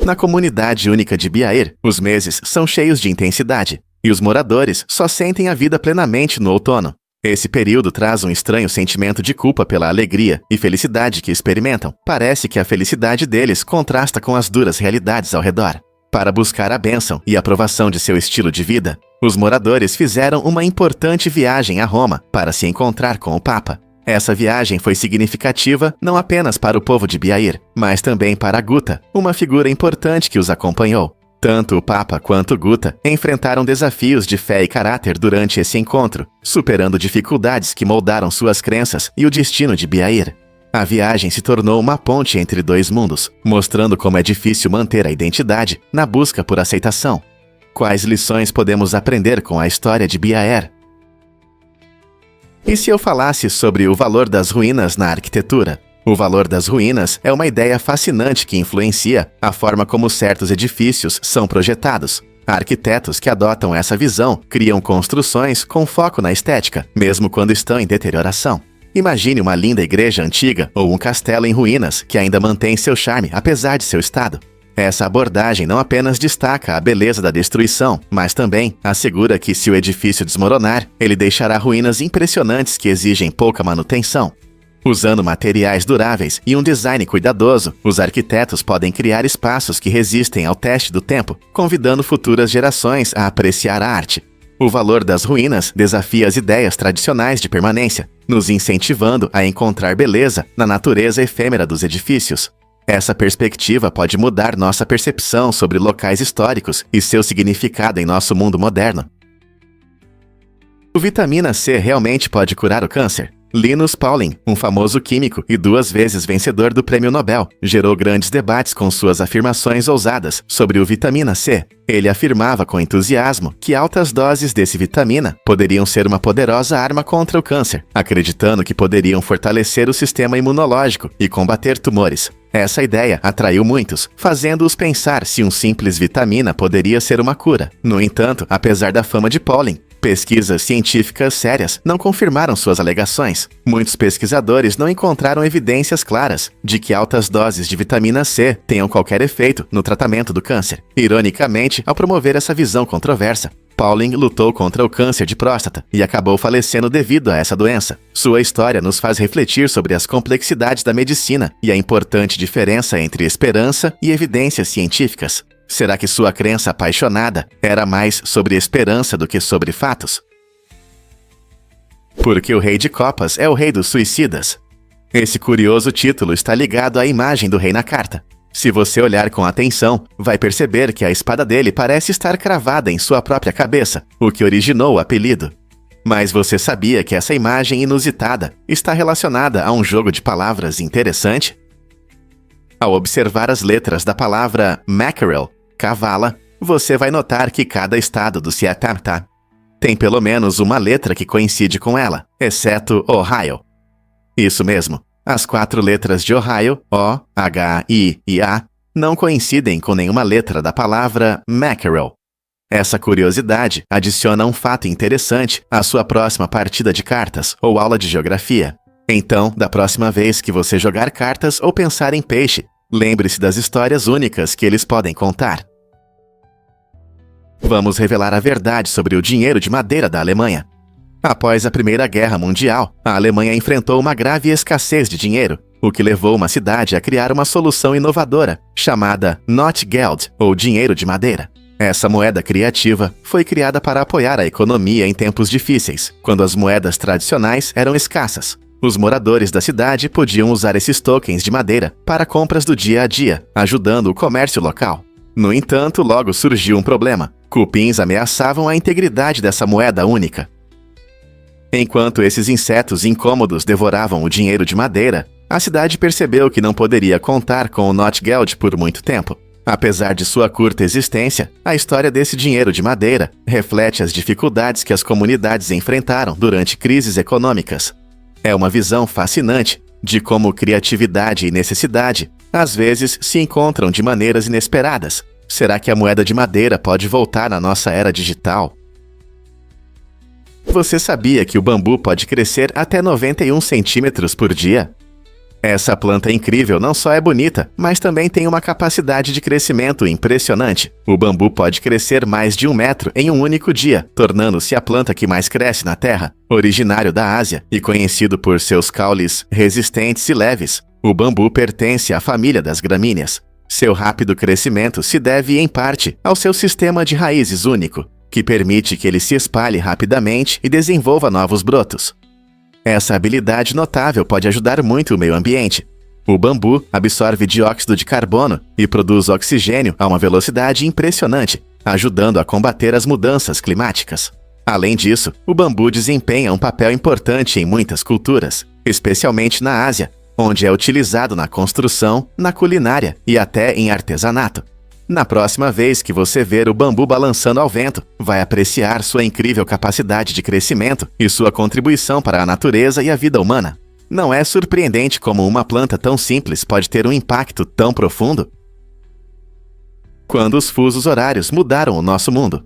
Na comunidade única de Biaer, os meses são cheios de intensidade, e os moradores só sentem a vida plenamente no outono. Esse período traz um estranho sentimento de culpa pela alegria e felicidade que experimentam. Parece que a felicidade deles contrasta com as duras realidades ao redor. Para buscar a bênção e aprovação de seu estilo de vida, os moradores fizeram uma importante viagem a Roma para se encontrar com o Papa. Essa viagem foi significativa não apenas para o povo de Biaer, mas também para Guta, uma figura importante que os acompanhou. Tanto o Papa quanto Guta enfrentaram desafios de fé e caráter durante esse encontro, superando dificuldades que moldaram suas crenças e o destino de Biaer. A viagem se tornou uma ponte entre dois mundos, mostrando como é difícil manter a identidade na busca por aceitação. Quais lições podemos aprender com a história de Biaer? E se eu falasse sobre o valor das ruínas na arquitetura? O valor das ruínas é uma ideia fascinante que influencia a forma como certos edifícios são projetados. Arquitetos que adotam essa visão criam construções com foco na estética, mesmo quando estão em deterioração. Imagine uma linda igreja antiga ou um castelo em ruínas que ainda mantém seu charme apesar de seu estado. Essa abordagem não apenas destaca a beleza da destruição, mas também assegura que se o edifício desmoronar, ele deixará ruínas impressionantes que exigem pouca manutenção. Usando materiais duráveis e um design cuidadoso, os arquitetos podem criar espaços que resistem ao teste do tempo, convidando futuras gerações a apreciar a arte. O valor das ruínas desafia as ideias tradicionais de permanência, nos incentivando a encontrar beleza na natureza efêmera dos edifícios. Essa perspectiva pode mudar nossa percepção sobre locais históricos e seu significado em nosso mundo moderno. O vitamina C realmente pode curar o câncer? Linus Pauling, um famoso químico e 2 vezes vencedor do Prêmio Nobel, gerou grandes debates com suas afirmações ousadas sobre o vitamina C. Ele afirmava com entusiasmo que altas doses desse vitamina poderiam ser uma poderosa arma contra o câncer, acreditando que poderiam fortalecer o sistema imunológico e combater tumores. Essa ideia atraiu muitos, fazendo-os pensar se um simples vitamina poderia ser uma cura. No entanto, apesar da fama de Pauling, pesquisas científicas sérias não confirmaram suas alegações. Muitos pesquisadores não encontraram evidências claras de que altas doses de vitamina C tenham qualquer efeito no tratamento do câncer. Ironicamente, ao promover essa visão controversa, Pauling lutou contra o câncer de próstata e acabou falecendo devido a essa doença. Sua história nos faz refletir sobre as complexidades da medicina e a importante diferença entre esperança e evidências científicas. Será que sua crença apaixonada era mais sobre esperança do que sobre fatos? Porque o Rei de Copas é o rei dos suicidas. Esse curioso título está ligado à imagem do rei na carta. Se você olhar com atenção, vai perceber que a espada dele parece estar cravada em sua própria cabeça, o que originou o apelido. Mas você sabia que essa imagem inusitada está relacionada a um jogo de palavras interessante? Ao observar as letras da palavra mackerel, cavala, você vai notar que cada estado do Ciatarta tem pelo menos uma letra que coincide com ela, exceto Ohio. Isso mesmo, as 4 letras de Ohio, O, H, I e A, não coincidem com nenhuma letra da palavra mackerel. Essa curiosidade adiciona um fato interessante à sua próxima partida de cartas ou aula de geografia. Então, da próxima vez que você jogar cartas ou pensar em peixe, lembre-se das histórias únicas que eles podem contar. Vamos revelar a verdade sobre o dinheiro de madeira da Alemanha. Após a Primeira Guerra Mundial, a Alemanha enfrentou uma grave escassez de dinheiro, o que levou uma cidade a criar uma solução inovadora, chamada Notgeld, ou dinheiro de madeira. Essa moeda criativa foi criada para apoiar a economia em tempos difíceis, quando as moedas tradicionais eram escassas. Os moradores da cidade podiam usar esses tokens de madeira para compras do dia a dia, ajudando o comércio local. No entanto, logo surgiu um problema. Cupins ameaçavam a integridade dessa moeda única. Enquanto esses insetos incômodos devoravam o dinheiro de madeira, a cidade percebeu que não poderia contar com o Notgeld por muito tempo. Apesar de sua curta existência, a história desse dinheiro de madeira reflete as dificuldades que as comunidades enfrentaram durante crises econômicas. É uma visão fascinante de como criatividade e necessidade às vezes se encontram de maneiras inesperadas. Será que a moeda de madeira pode voltar na nossa era digital? Você sabia que o bambu pode crescer até 91 centímetros por dia? Essa planta incrível não só é bonita, mas também tem uma capacidade de crescimento impressionante. O bambu pode crescer mais de 1 metro em um único dia, tornando-se a planta que mais cresce na Terra. Originário da Ásia e conhecido por seus caules resistentes e leves, o bambu pertence à família das gramíneas. Seu rápido crescimento se deve, em parte, ao seu sistema de raízes único, que permite que ele se espalhe rapidamente e desenvolva novos brotos. Essa habilidade notável pode ajudar muito o meio ambiente. O bambu absorve dióxido de carbono e produz oxigênio a uma velocidade impressionante, ajudando a combater as mudanças climáticas. Além disso, o bambu desempenha um papel importante em muitas culturas, especialmente na Ásia, onde é utilizado na construção, na culinária e até em artesanato. Na próxima vez que você ver o bambu balançando ao vento, vai apreciar sua incrível capacidade de crescimento e sua contribuição para a natureza e a vida humana. Não é surpreendente como uma planta tão simples pode ter um impacto tão profundo? Quando os fusos horários mudaram o nosso mundo.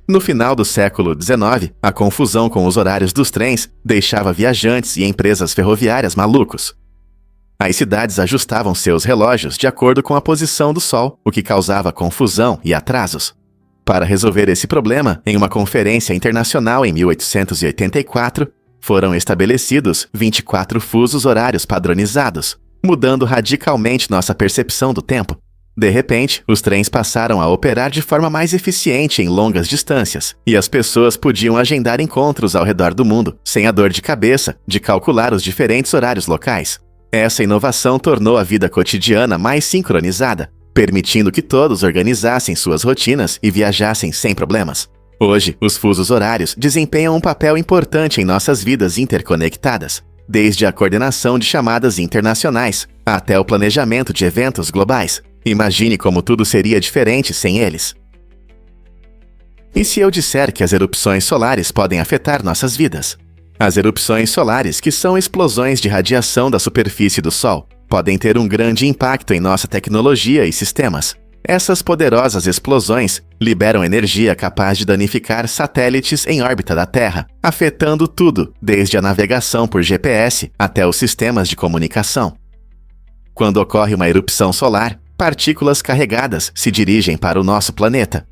No final do século XIX, a confusão com os horários dos trens deixava viajantes e empresas ferroviárias malucos. As cidades ajustavam seus relógios de acordo com a posição do Sol, o que causava confusão e atrasos. Para resolver esse problema, em uma conferência internacional em 1884, foram estabelecidos 24 fusos horários padronizados, mudando radicalmente nossa percepção do tempo. De repente, os trens passaram a operar de forma mais eficiente em longas distâncias, e as pessoas podiam agendar encontros ao redor do mundo, sem a dor de cabeça de calcular os diferentes horários locais. Essa inovação tornou a vida cotidiana mais sincronizada, permitindo que todos organizassem suas rotinas e viajassem sem problemas. Hoje, os fusos horários desempenham um papel importante em nossas vidas interconectadas, desde a coordenação de chamadas internacionais até o planejamento de eventos globais. Imagine como tudo seria diferente sem eles. E se eu disser que as erupções solares podem afetar nossas vidas? As erupções solares, que são explosões de radiação da superfície do Sol, podem ter um grande impacto em nossa tecnologia e sistemas. Essas poderosas explosões liberam energia capaz de danificar satélites em órbita da Terra, afetando tudo, desde a navegação por GPS até os sistemas de comunicação. Quando ocorre uma erupção solar, partículas carregadas se dirigem para o nosso planeta.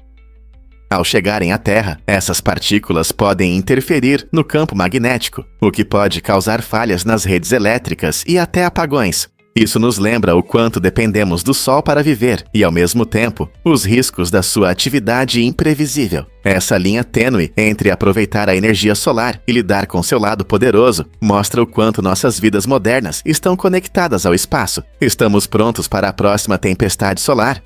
Ao chegarem à Terra, essas partículas podem interferir no campo magnético, o que pode causar falhas nas redes elétricas e até apagões. Isso nos lembra o quanto dependemos do Sol para viver e, ao mesmo tempo, os riscos da sua atividade imprevisível. Essa linha tênue entre aproveitar a energia solar e lidar com seu lado poderoso mostra o quanto nossas vidas modernas estão conectadas ao espaço. Estamos prontos para a próxima tempestade solar?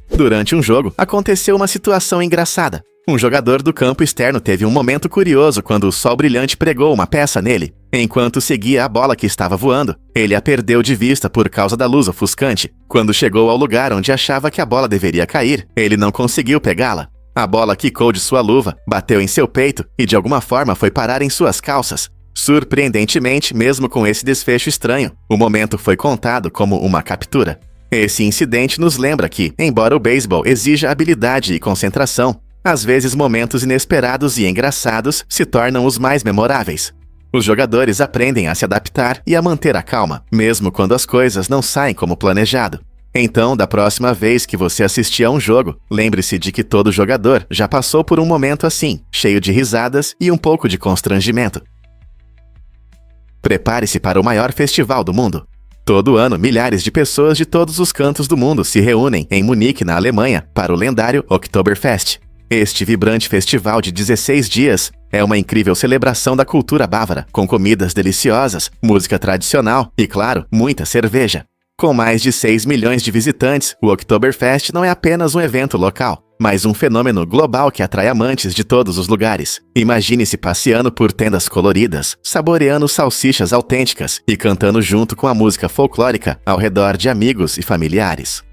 Durante um jogo, aconteceu uma situação engraçada. Um jogador do campo externo teve um momento curioso quando o sol brilhante pregou uma peça nele. Enquanto seguia a bola que estava voando, ele a perdeu de vista por causa da luz ofuscante. Quando chegou ao lugar onde achava que a bola deveria cair, ele não conseguiu pegá-la. A bola quicou de sua luva, bateu em seu peito e de alguma forma foi parar em suas calças. Surpreendentemente, mesmo com esse desfecho estranho, o momento foi contado como uma captura. Esse incidente nos lembra que, embora o beisebol exija habilidade e concentração, às vezes momentos inesperados e engraçados se tornam os mais memoráveis. Os jogadores aprendem a se adaptar e a manter a calma, mesmo quando as coisas não saem como planejado. Então, da próxima vez que você assistir a um jogo, lembre-se de que todo jogador já passou por um momento assim, cheio de risadas e um pouco de constrangimento. Prepare-se para o maior festival do mundo. Todo ano, milhares de pessoas de todos os cantos do mundo se reúnem em Munique, na Alemanha, para o lendário Oktoberfest. Este vibrante festival de 16 dias é uma incrível celebração da cultura bávara, com comidas deliciosas, música tradicional e, claro, muita cerveja. Com mais de 6 milhões de visitantes, o Oktoberfest não é apenas um evento local, mas um fenômeno global que atrai amantes de todos os lugares. Imagine-se passeando por tendas coloridas, saboreando salsichas autênticas e cantando junto com a música folclórica ao redor de amigos e familiares.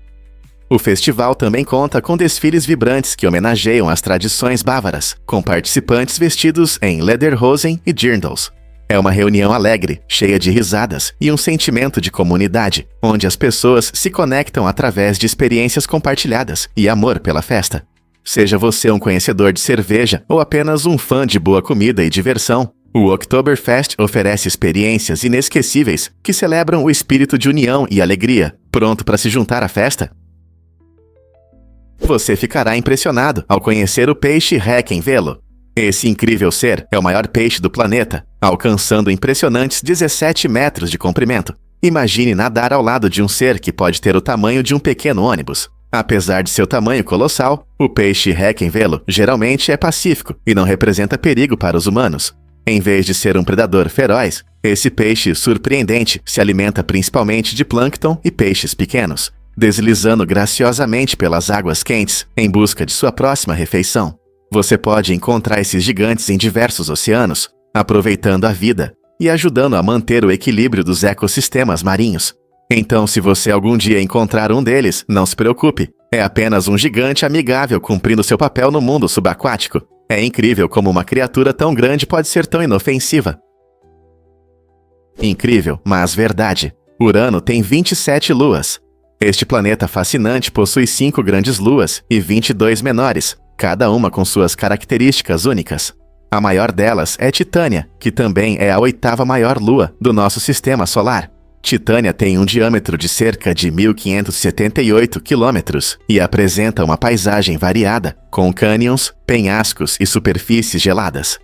O festival também conta com desfiles vibrantes que homenageiam as tradições bávaras, com participantes vestidos em lederhosen e dirndls. É uma reunião alegre, cheia de risadas e um sentimento de comunidade, onde as pessoas se conectam através de experiências compartilhadas e amor pela festa. Seja você um conhecedor de cerveja ou apenas um fã de boa comida e diversão, o Oktoberfest oferece experiências inesquecíveis que celebram o espírito de união e alegria. Pronto para se juntar à festa? Você ficará impressionado ao conhecer o peixe Heckenvelo. Esse incrível ser é o maior peixe do planeta, alcançando impressionantes 17 metros de comprimento. Imagine nadar ao lado de um ser que pode ter o tamanho de um pequeno ônibus. Apesar de seu tamanho colossal, o peixe Heckenvelo geralmente é pacífico e não representa perigo para os humanos. Em vez de ser um predador feroz, esse peixe surpreendente se alimenta principalmente de plâncton e peixes pequenos, deslizando graciosamente pelas águas quentes em busca de sua próxima refeição. Você pode encontrar esses gigantes em diversos oceanos, aproveitando a vida e ajudando a manter o equilíbrio dos ecossistemas marinhos. Então, se você algum dia encontrar um deles, não se preocupe. É apenas um gigante amigável cumprindo seu papel no mundo subaquático. É incrível como uma criatura tão grande pode ser tão inofensiva. Incrível, mas verdade. Urano tem 27 luas. Este planeta fascinante possui 5 grandes luas e 22 menores, cada uma com suas características únicas. A maior delas é Titânia, que também é a 8ª maior lua do nosso sistema solar. Titânia tem um diâmetro de cerca de 1.578 quilômetros e apresenta uma paisagem variada, com cânions, penhascos e superfícies geladas.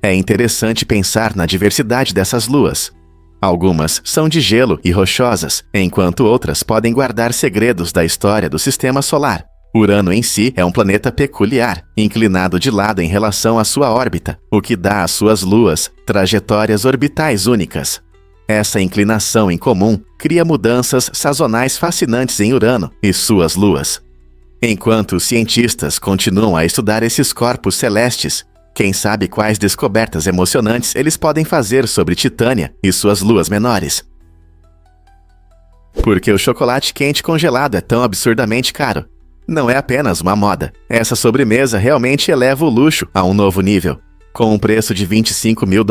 É interessante pensar na diversidade dessas luas. Algumas são de gelo e rochosas, enquanto outras podem guardar segredos da história do sistema solar. Urano em si é um planeta peculiar, inclinado de lado em relação à sua órbita, o que dá às suas luas trajetórias orbitais únicas. Essa inclinação em comum cria mudanças sazonais fascinantes em Urano e suas luas. Enquanto os cientistas continuam a estudar esses corpos celestes, quem sabe quais descobertas emocionantes eles podem fazer sobre Titânia e suas luas menores. Por que o chocolate quente congelado é tão absurdamente caro? Não é apenas uma moda. Essa sobremesa realmente eleva o luxo a um novo nível. Com um preço de $25 mil,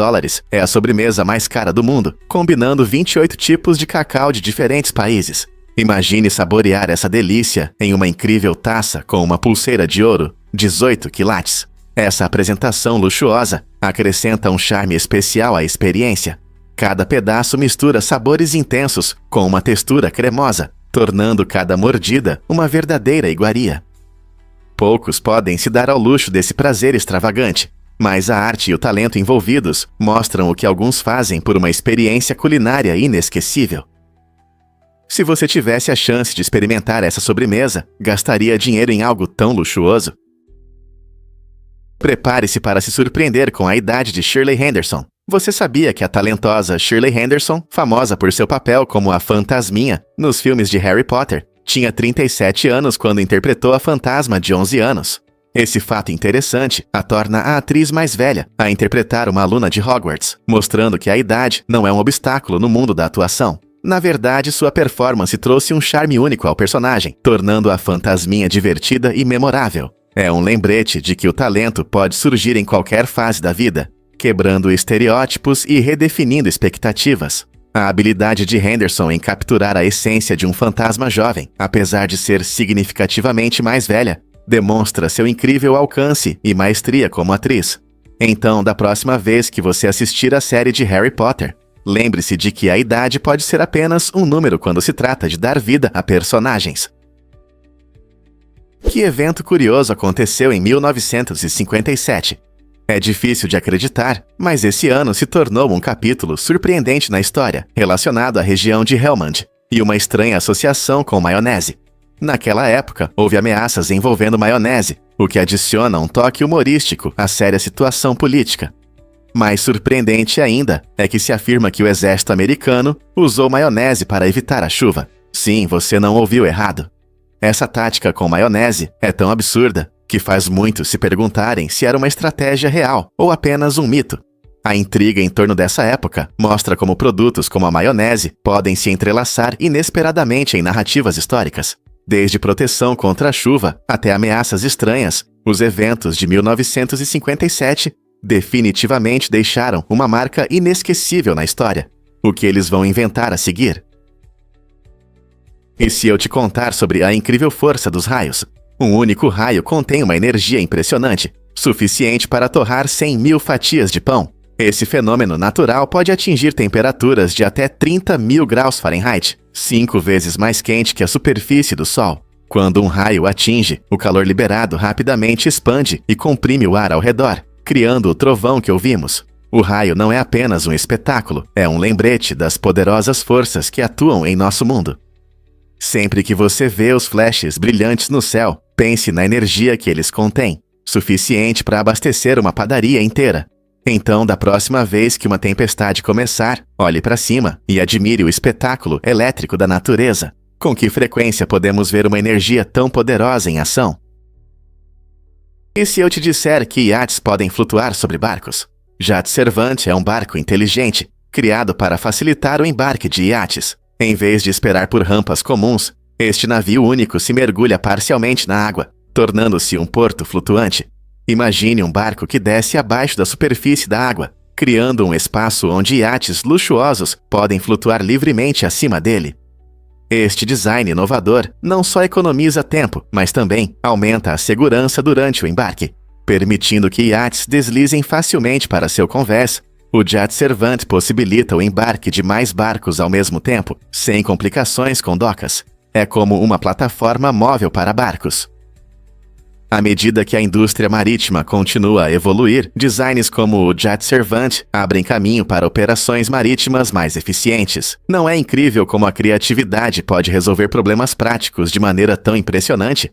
é a sobremesa mais cara do mundo, combinando 28 tipos de cacau de diferentes países. Imagine saborear essa delícia em uma incrível taça com uma pulseira de ouro, 18 quilates. Essa apresentação luxuosa acrescenta um charme especial à experiência. Cada pedaço mistura sabores intensos com uma textura cremosa, tornando cada mordida uma verdadeira iguaria. Poucos podem se dar ao luxo desse prazer extravagante, mas a arte e o talento envolvidos mostram o que alguns fazem por uma experiência culinária inesquecível. Se você tivesse a chance de experimentar essa sobremesa, gastaria dinheiro em algo tão luxuoso? Prepare-se para se surpreender com a idade de Shirley Henderson. Você sabia que a talentosa Shirley Henderson, famosa por seu papel como a Fantasminha nos filmes de Harry Potter, tinha 37 anos quando interpretou a fantasma de 11 anos. Esse fato interessante a torna a atriz mais velha a interpretar uma aluna de Hogwarts, mostrando que a idade não é um obstáculo no mundo da atuação. Na verdade, sua performance trouxe um charme único ao personagem, tornando a fantasminha divertida e memorável. É um lembrete de que o talento pode surgir em qualquer fase da vida, quebrando estereótipos e redefinindo expectativas. A habilidade de Henderson em capturar a essência de um fantasma jovem, apesar de ser significativamente mais velha, demonstra seu incrível alcance e maestria como atriz. Então, da próxima vez que você assistir a série de Harry Potter, lembre-se de que a idade pode ser apenas um número quando se trata de dar vida a personagens. Que evento curioso aconteceu em 1957? É difícil de acreditar, mas esse ano se tornou um capítulo surpreendente na história, relacionado à região de Helmand e uma estranha associação com maionese. Naquela época, houve ameaças envolvendo maionese, o que adiciona um toque humorístico à séria situação política. Mais surpreendente ainda é que se afirma que o exército americano usou maionese para evitar a chuva. Sim, você não ouviu errado. Essa tática com maionese é tão absurda que faz muitos se perguntarem se era uma estratégia real ou apenas um mito. A intriga em torno dessa época mostra como produtos como a maionese podem se entrelaçar inesperadamente em narrativas históricas. Desde proteção contra a chuva até ameaças estranhas, os eventos de 1957 Definitivamente deixaram uma marca inesquecível na história. O que eles vão inventar a seguir? E se eu te contar sobre a incrível força dos raios? Um único raio contém uma energia impressionante, suficiente para torrar 100.000 fatias de pão. Esse fenômeno natural pode atingir temperaturas de até 30.000 graus Fahrenheit, 5 vezes mais quente que a superfície do Sol. Quando um raio atinge, o calor liberado rapidamente expande e comprime o ar ao redor, criando o trovão que ouvimos. O raio não é apenas um espetáculo, é um lembrete das poderosas forças que atuam em nosso mundo. Sempre que você vê os flashes brilhantes no céu, pense na energia que eles contêm, suficiente para abastecer uma padaria inteira. Então, da próxima vez que uma tempestade começar, olhe para cima e admire o espetáculo elétrico da natureza. Com que frequência podemos ver uma energia tão poderosa em ação? E se eu te disser que iates podem flutuar sobre barcos? Yacht Servant é um barco inteligente, criado para facilitar o embarque de iates. Em vez de esperar por rampas comuns, este navio único se mergulha parcialmente na água, tornando-se um porto flutuante. Imagine um barco que desce abaixo da superfície da água, criando um espaço onde iates luxuosos podem flutuar livremente acima dele. Este design inovador não só economiza tempo, mas também aumenta a segurança durante o embarque, permitindo que iates deslizem facilmente para seu convés. O Yacht Servant possibilita o embarque de mais barcos ao mesmo tempo, sem complicações com docas. É como uma plataforma móvel para barcos. À medida que a indústria marítima continua a evoluir, designs como o Yacht Servant abrem caminho para operações marítimas mais eficientes. Não é incrível como a criatividade pode resolver problemas práticos de maneira tão impressionante?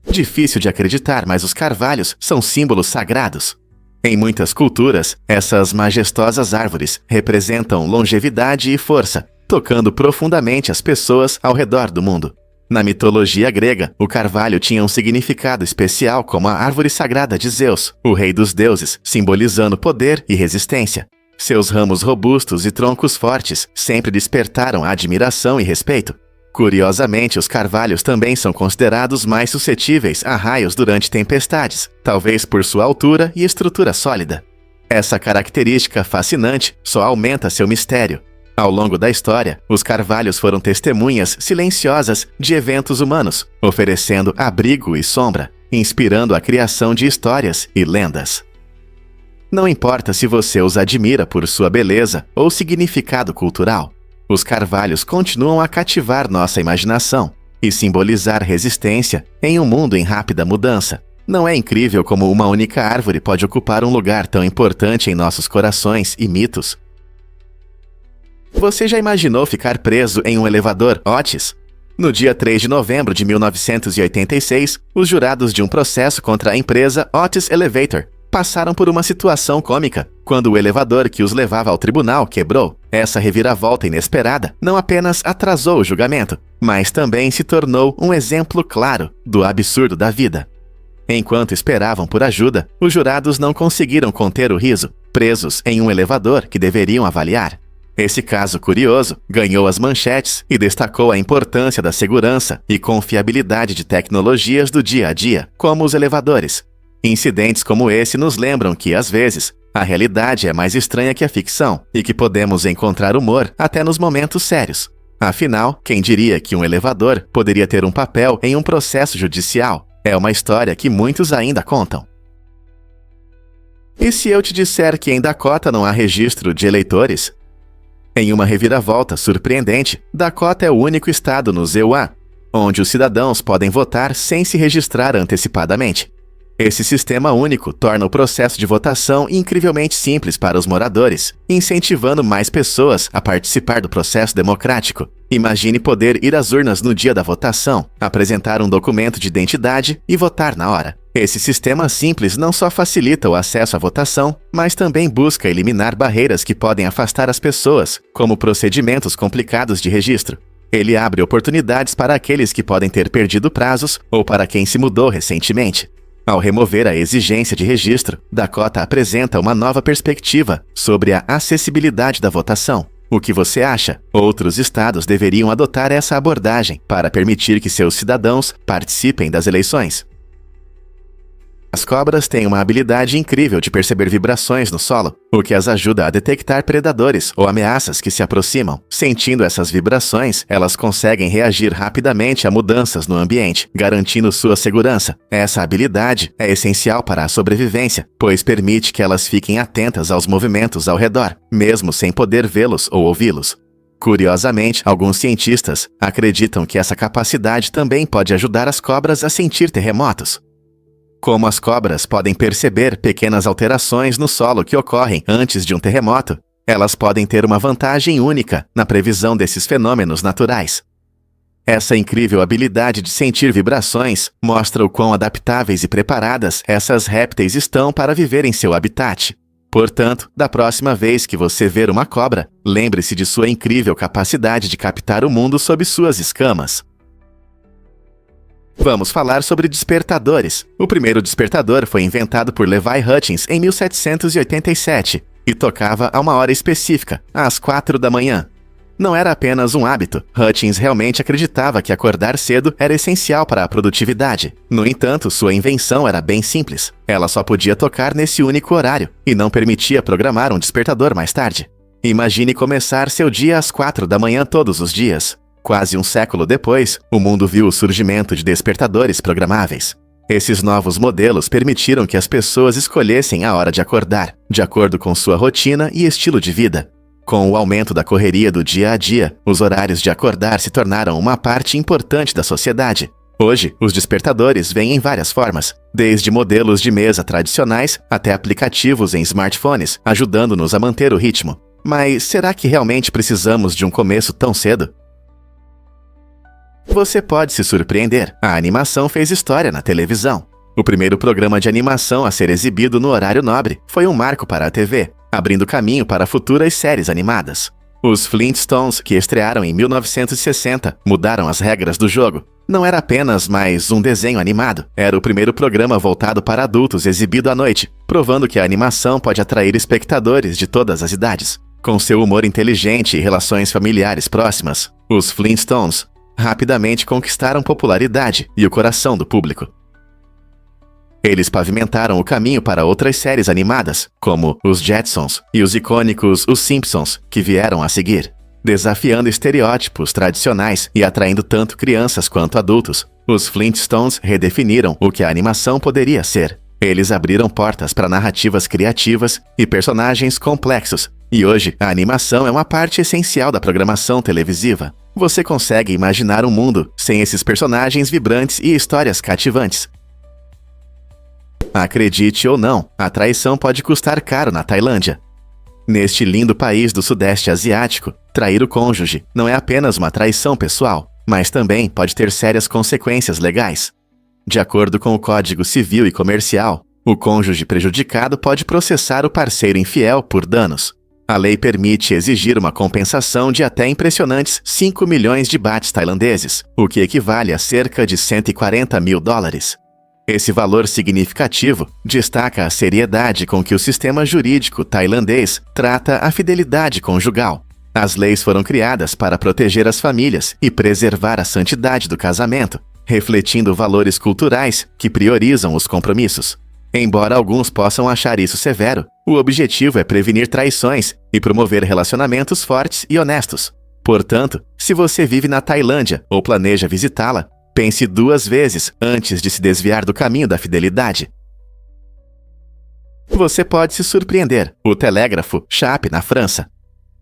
Difícil de acreditar, mas os carvalhos são símbolos sagrados. Em muitas culturas, essas majestosas árvores representam longevidade e força, tocando profundamente as pessoas ao redor do mundo. Na mitologia grega, o carvalho tinha um significado especial como a árvore sagrada de Zeus, o rei dos deuses, simbolizando poder e resistência. Seus ramos robustos e troncos fortes sempre despertaram admiração e respeito. Curiosamente, os carvalhos também são considerados mais suscetíveis a raios durante tempestades, talvez por sua altura e estrutura sólida. Essa característica fascinante só aumenta seu mistério. Ao longo da história, os carvalhos foram testemunhas silenciosas de eventos humanos, oferecendo abrigo e sombra, inspirando a criação de histórias e lendas. Não importa se você os admira por sua beleza ou significado cultural, os carvalhos continuam a cativar nossa imaginação e simbolizar resistência em um mundo em rápida mudança. Não é incrível como uma única árvore pode ocupar um lugar tão importante em nossos corações e mitos? Você já imaginou ficar preso em um elevador Otis? No dia 3 de novembro de 1986, os jurados de um processo contra a empresa Otis Elevator passaram por uma situação cômica, quando o elevador que os levava ao tribunal quebrou. Essa reviravolta inesperada não apenas atrasou o julgamento, mas também se tornou um exemplo claro do absurdo da vida. Enquanto esperavam por ajuda, os jurados não conseguiram conter o riso, presos em um elevador que deveriam avaliar. Esse caso curioso ganhou as manchetes e destacou a importância da segurança e confiabilidade de tecnologias do dia a dia, como os elevadores. Incidentes como esse nos lembram que, às vezes, a realidade é mais estranha que a ficção e que podemos encontrar humor até nos momentos sérios. Afinal, quem diria que um elevador poderia ter um papel em um processo judicial? É uma história que muitos ainda contam. E se eu te disser que em Dakota não há registro de eleitores? Em uma reviravolta surpreendente, Dakota é o único estado nos EUA, onde os cidadãos podem votar sem se registrar antecipadamente. Esse sistema único torna o processo de votação incrivelmente simples para os moradores, incentivando mais pessoas a participar do processo democrático. Imagine poder ir às urnas no dia da votação, apresentar um documento de identidade e votar na hora. Esse sistema simples não só facilita o acesso à votação, mas também busca eliminar barreiras que podem afastar as pessoas, como procedimentos complicados de registro. Ele abre oportunidades para aqueles que podem ter perdido prazos ou para quem se mudou recentemente. Ao remover a exigência de registro, Dakota apresenta uma nova perspectiva sobre a acessibilidade da votação. O que você acha? Outros estados deveriam adotar essa abordagem para permitir que seus cidadãos participem das eleições. As cobras têm uma habilidade incrível de perceber vibrações no solo, o que as ajuda a detectar predadores ou ameaças que se aproximam. Sentindo essas vibrações, elas conseguem reagir rapidamente a mudanças no ambiente, garantindo sua segurança. Essa habilidade é essencial para a sobrevivência, pois permite que elas fiquem atentas aos movimentos ao redor, mesmo sem poder vê-los ou ouvi-los. Curiosamente, alguns cientistas acreditam que essa capacidade também pode ajudar as cobras a sentir terremotos. Como as cobras podem perceber pequenas alterações no solo que ocorrem antes de um terremoto, elas podem ter uma vantagem única na previsão desses fenômenos naturais. Essa incrível habilidade de sentir vibrações mostra o quão adaptáveis e preparadas essas répteis estão para viver em seu habitat. Portanto, da próxima vez que você ver uma cobra, lembre-se de sua incrível capacidade de captar o mundo sob suas escamas. Vamos falar sobre despertadores. O primeiro despertador foi inventado por Levi Hutchins em 1787 e tocava a uma hora específica, às 4 da manhã. Não era apenas um hábito. Hutchins realmente acreditava que acordar cedo era essencial para a produtividade. No entanto, sua invenção era bem simples. Ela só podia tocar nesse único horário e não permitia programar um despertador mais tarde. Imagine começar seu dia às 4 da manhã todos os dias. Quase um século depois, o mundo viu o surgimento de despertadores programáveis. Esses novos modelos permitiram que as pessoas escolhessem a hora de acordar, de acordo com sua rotina e estilo de vida. Com o aumento da correria do dia a dia, os horários de acordar se tornaram uma parte importante da sociedade. Hoje, os despertadores vêm em várias formas, desde modelos de mesa tradicionais até aplicativos em smartphones, ajudando-nos a manter o ritmo. Mas será que realmente precisamos de um começo tão cedo? Você pode se surpreender. A animação fez história na televisão. O primeiro programa de animação a ser exibido no horário nobre foi um marco para a TV, abrindo caminho para futuras séries animadas. Os Flintstones, que estrearam em 1960, mudaram as regras do jogo. Não era apenas mais um desenho animado, era o primeiro programa voltado para adultos exibido à noite, provando que a animação pode atrair espectadores de todas as idades. Com seu humor inteligente e relações familiares próximas, os Flintstones rapidamente conquistaram popularidade e o coração do público. Eles pavimentaram o caminho para outras séries animadas, como os Jetsons e os icônicos Os Simpsons, que vieram a seguir. Desafiando estereótipos tradicionais e atraindo tanto crianças quanto adultos, os Flintstones redefiniram o que a animação poderia ser. Eles abriram portas para narrativas criativas e personagens complexos, e hoje a animação é uma parte essencial da programação televisiva. Você consegue imaginar um mundo sem esses personagens vibrantes e histórias cativantes. Acredite ou não, a traição pode custar caro na Tailândia. Neste lindo país do Sudeste Asiático, trair o cônjuge não é apenas uma traição pessoal, mas também pode ter sérias consequências legais. De acordo com o Código Civil e Comercial, o cônjuge prejudicado pode processar o parceiro infiel por danos. A lei permite exigir uma compensação de até impressionantes 5 milhões de bahts tailandeses, o que equivale a cerca de 140 mil dólares. Esse valor significativo destaca a seriedade com que o sistema jurídico tailandês trata a fidelidade conjugal. As leis foram criadas para proteger as famílias e preservar a santidade do casamento, refletindo valores culturais que priorizam os compromissos. Embora alguns possam achar isso severo, o objetivo é prevenir traições e promover relacionamentos fortes e honestos. Portanto, se você vive na Tailândia ou planeja visitá-la, pense 2 vezes antes de se desviar do caminho da fidelidade. Você pode se surpreender. O telégrafo Chape na França.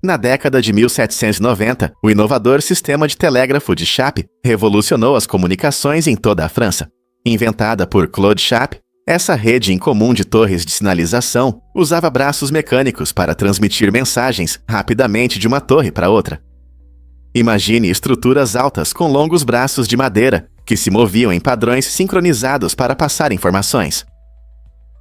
Na década de 1790, o inovador sistema de telégrafo de Chape revolucionou as comunicações em toda a França. Inventada por Claude Chape, essa rede incomum de torres de sinalização usava braços mecânicos para transmitir mensagens rapidamente de uma torre para outra. Imagine estruturas altas com longos braços de madeira que se moviam em padrões sincronizados para passar informações.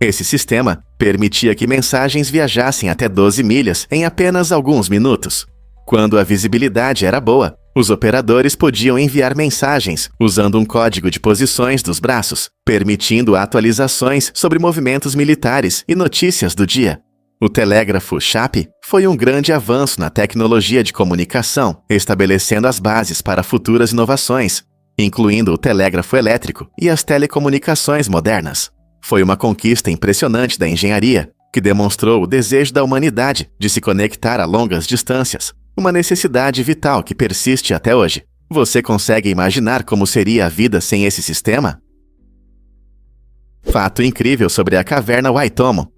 Esse sistema permitia que mensagens viajassem até 12 milhas em apenas alguns minutos. Quando a visibilidade era boa, os operadores podiam enviar mensagens usando um código de posições dos braços, permitindo atualizações sobre movimentos militares e notícias do dia. O telégrafo Chape foi um grande avanço na tecnologia de comunicação, estabelecendo as bases para futuras inovações, incluindo o telégrafo elétrico e as telecomunicações modernas. foi uma conquista impressionante da engenharia, que demonstrou o desejo da humanidade de se conectar a longas distâncias, uma necessidade vital que persiste até hoje. Você consegue imaginar como seria a vida sem esse sistema? Fato incrível sobre a caverna Waitomo.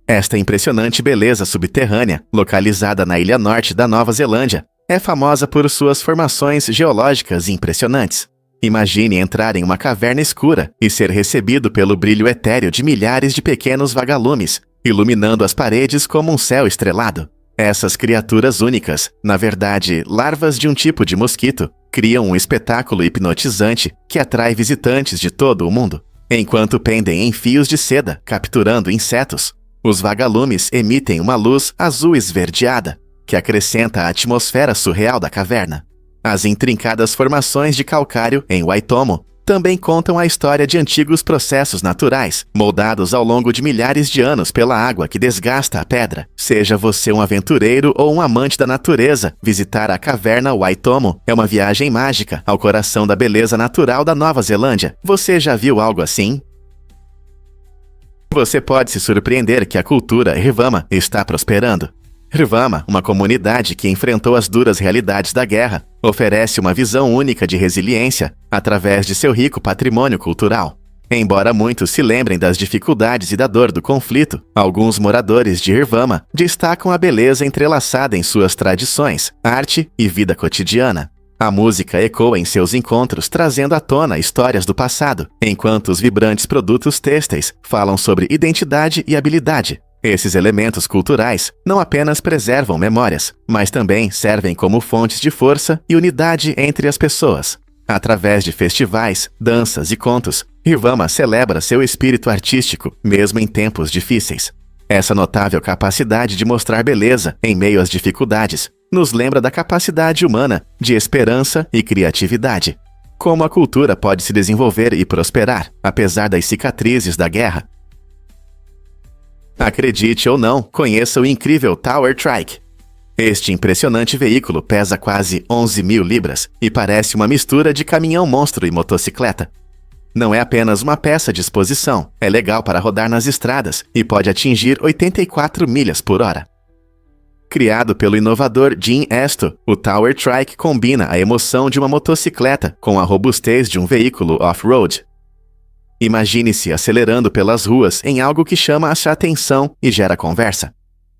Esta impressionante beleza subterrânea, localizada na ilha norte da Nova Zelândia, é famosa por suas formações geológicas impressionantes. Imagine entrar em uma caverna escura e ser recebido pelo brilho etéreo de milhares de pequenos vagalumes, iluminando as paredes como um céu estrelado. Essas criaturas únicas, na verdade, larvas de um tipo de mosquito, criam um espetáculo hipnotizante que atrai visitantes de todo o mundo. Enquanto pendem em fios de seda, capturando insetos, os vagalumes emitem uma luz azul esverdeada, que acrescenta a atmosfera surreal da caverna. As intrincadas formações de calcário em Waitomo também contam a história de antigos processos naturais, moldados ao longo de milhares de anos pela água que desgasta a pedra. Seja você um aventureiro ou um amante da natureza, visitar a caverna Waitomo é uma viagem mágica ao coração da beleza natural da Nova Zelândia. Você já viu algo assim? Você pode se surpreender que a cultura Rivama está prosperando. Rivama, uma comunidade que enfrentou as duras realidades da guerra, oferece uma visão única de resiliência através de seu rico patrimônio cultural. Embora muitos se lembrem das dificuldades e da dor do conflito, alguns moradores de Rivama destacam a beleza entrelaçada em suas tradições, arte e vida cotidiana. A música ecoa em seus encontros, trazendo à tona histórias do passado, enquanto os vibrantes produtos têxteis falam sobre identidade e habilidade. Esses elementos culturais não apenas preservam memórias, mas também servem como fontes de força e unidade entre as pessoas. Através de festivais, danças e contos, Rivama celebra seu espírito artístico, mesmo em tempos difíceis. Essa notável capacidade de mostrar beleza em meio às dificuldades nos lembra da capacidade humana de esperança e criatividade. Como a cultura pode se desenvolver e prosperar, apesar das cicatrizes da guerra. Acredite ou não, conheça o incrível Tower Trike. Este impressionante veículo pesa quase 11.000 libras e parece uma mistura de caminhão monstro e motocicleta. Não é apenas uma peça de exposição, é legal para rodar nas estradas e pode atingir 84 milhas por hora. Criado pelo inovador Jim Esto, o Tower Trike combina a emoção de uma motocicleta com a robustez de um veículo off-road. Imagine-se acelerando pelas ruas em algo que chama a sua atenção e gera conversa.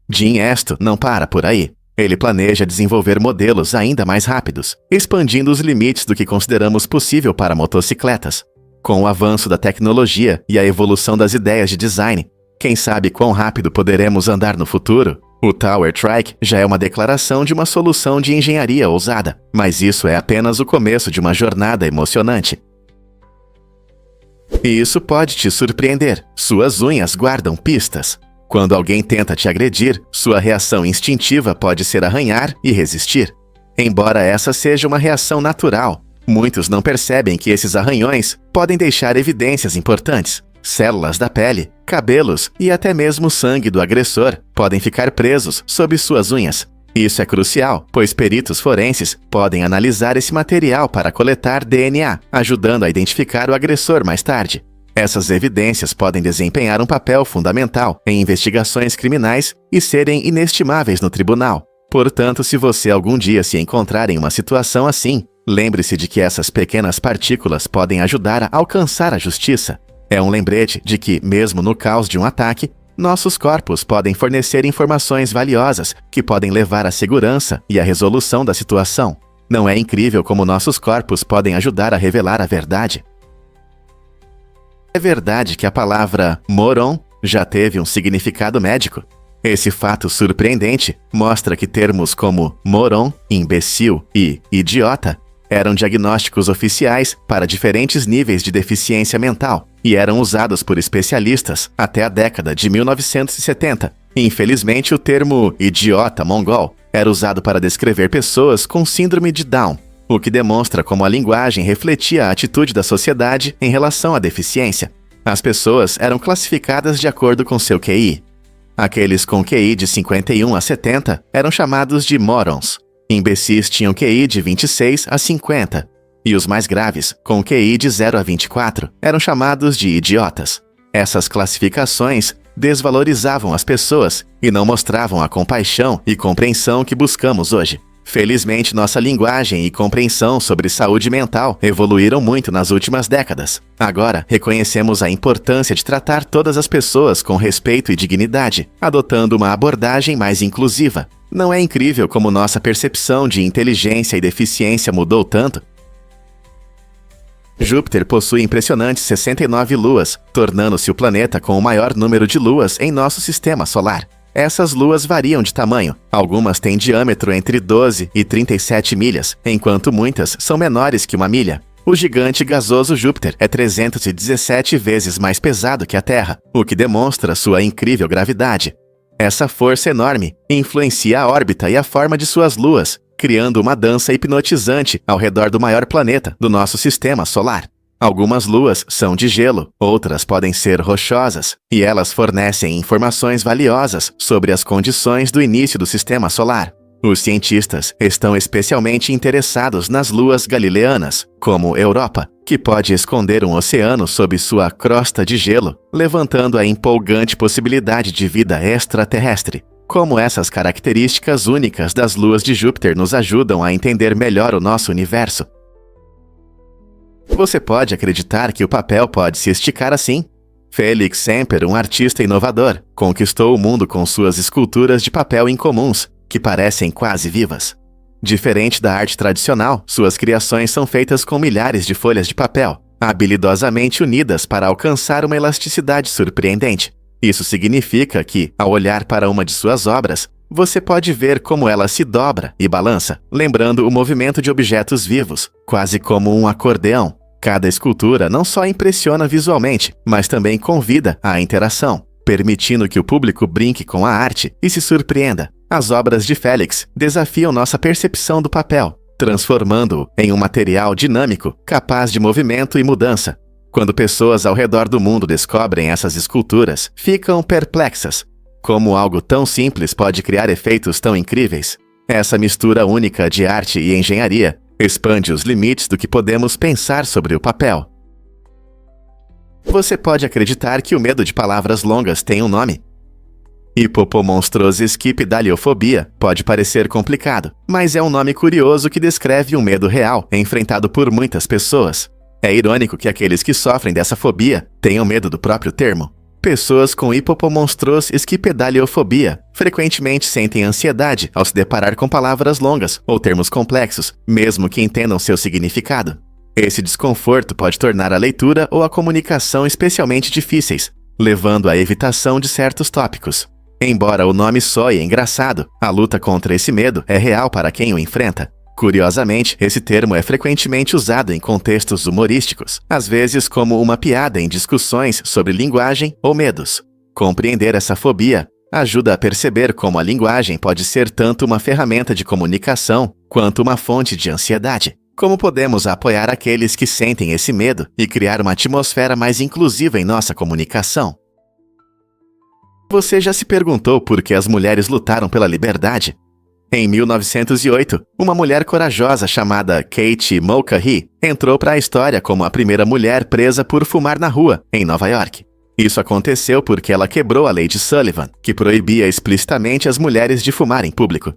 Jim Esto não para por aí. Ele planeja desenvolver modelos ainda mais rápidos, expandindo os limites do que consideramos possível para motocicletas. Com o avanço da tecnologia e a evolução das ideias de design, quem sabe quão rápido poderemos andar no futuro? O Tower Trike já é uma declaração de uma solução de engenharia ousada, mas isso é apenas o começo de uma jornada emocionante. E isso pode te surpreender. Suas unhas guardam pistas. Quando alguém tenta te agredir, sua reação instintiva pode ser arranhar e resistir. Embora essa seja uma reação natural, muitos não percebem que esses arranhões podem deixar evidências importantes. Células da pele, cabelos e até mesmo sangue do agressor podem ficar presos sob suas unhas. Isso é crucial, pois peritos forenses podem analisar esse material para coletar DNA, ajudando a identificar o agressor mais tarde. Essas evidências podem desempenhar um papel fundamental em investigações criminais e serem inestimáveis no tribunal. Portanto, se você algum dia se encontrar em uma situação assim, lembre-se de que essas pequenas partículas podem ajudar a alcançar a justiça. É um lembrete de que, mesmo no caos de um ataque, nossos corpos podem fornecer informações valiosas que podem levar à segurança e à resolução da situação. Não é incrível como nossos corpos podem ajudar a revelar a verdade? É verdade que a palavra moron já teve um significado médico. Esse fato surpreendente mostra que termos como moron, imbecil e idiota eram diagnósticos oficiais para diferentes níveis de deficiência mental e eram usados por especialistas até a década de 1970. Infelizmente, o termo idiota mongol era usado para descrever pessoas com síndrome de Down, o que demonstra como a linguagem refletia a atitude da sociedade em relação à deficiência. As pessoas eram classificadas de acordo com seu QI. Aqueles com QI de 51 a 70 eram chamados de morons. Imbecis tinham QI de 26 a 50. E os mais graves, com QI de 0 a 24, eram chamados de idiotas. Essas classificações desvalorizavam as pessoas e não mostravam a compaixão e compreensão que buscamos hoje. Felizmente, nossa linguagem e compreensão sobre saúde mental evoluíram muito nas últimas décadas. Agora, reconhecemos a importância de tratar todas as pessoas com respeito e dignidade, adotando uma abordagem mais inclusiva. Não é incrível como nossa percepção de inteligência e deficiência mudou tanto? Júpiter possui impressionantes 69 luas, tornando-se o planeta com o maior número de luas em nosso sistema solar. Essas luas variam de tamanho. Algumas têm diâmetro entre 12 e 37 milhas, enquanto muitas são menores que uma milha. O gigante gasoso Júpiter é 317 vezes mais pesado que a Terra, o que demonstra sua incrível gravidade. Essa força enorme influencia a órbita e a forma de suas luas, criando uma dança hipnotizante ao redor do maior planeta do nosso sistema solar. Algumas luas são de gelo, outras podem ser rochosas, e elas fornecem informações valiosas sobre as condições do início do sistema solar. Os cientistas estão especialmente interessados nas luas galileanas, como Europa, que pode esconder um oceano sob sua crosta de gelo, levantando a empolgante possibilidade de vida extraterrestre. Como essas características únicas das luas de Júpiter nos ajudam a entender melhor o nosso universo? Você pode acreditar que o papel pode se esticar assim? Felix Semper, um artista inovador, conquistou o mundo com suas esculturas de papel incomuns, que parecem quase vivas. Diferente da arte tradicional, suas criações são feitas com milhares de folhas de papel, habilidosamente unidas para alcançar uma elasticidade surpreendente. Isso significa que, ao olhar para uma de suas obras, você pode ver como ela se dobra e balança, lembrando o movimento de objetos vivos, quase como um acordeão. Cada escultura não só impressiona visualmente, mas também convida à interação, permitindo que o público brinque com a arte e se surpreenda. As obras de Félix desafiam nossa percepção do papel, transformando-o em um material dinâmico, capaz de movimento e mudança. Quando pessoas ao redor do mundo descobrem essas esculturas, ficam perplexas. Como algo tão simples pode criar efeitos tão incríveis? Essa mistura única de arte e engenharia expande os limites do que podemos pensar sobre o papel. Você pode acreditar que o medo de palavras longas tem um nome? Hipopomonstrosesquipedaliofobia pode parecer complicado, mas é um nome curioso que descreve um medo real enfrentado por muitas pessoas. É irônico que aqueles que sofrem dessa fobia tenham medo do próprio termo. Pessoas com hipopomonstrosesquipedaliofobia frequentemente sentem ansiedade ao se deparar com palavras longas ou termos complexos, mesmo que entendam seu significado. Esse desconforto pode tornar a leitura ou a comunicação especialmente difíceis, levando à evitação de certos tópicos. Embora o nome soe engraçado, a luta contra esse medo é real para quem o enfrenta. Curiosamente, esse termo é frequentemente usado em contextos humorísticos, às vezes como uma piada em discussões sobre linguagem ou medos. Compreender essa fobia ajuda a perceber como a linguagem pode ser tanto uma ferramenta de comunicação quanto uma fonte de ansiedade. Como podemos apoiar aqueles que sentem esse medo e criar uma atmosfera mais inclusiva em nossa comunicação? Você já se perguntou por que as mulheres lutaram pela liberdade? Em 1908, uma mulher corajosa chamada Kate Mulcahy entrou para a história como a primeira mulher presa por fumar na rua, em Nova York. Isso aconteceu porque ela quebrou a lei de Sullivan, que proibia explicitamente as mulheres de fumar em público.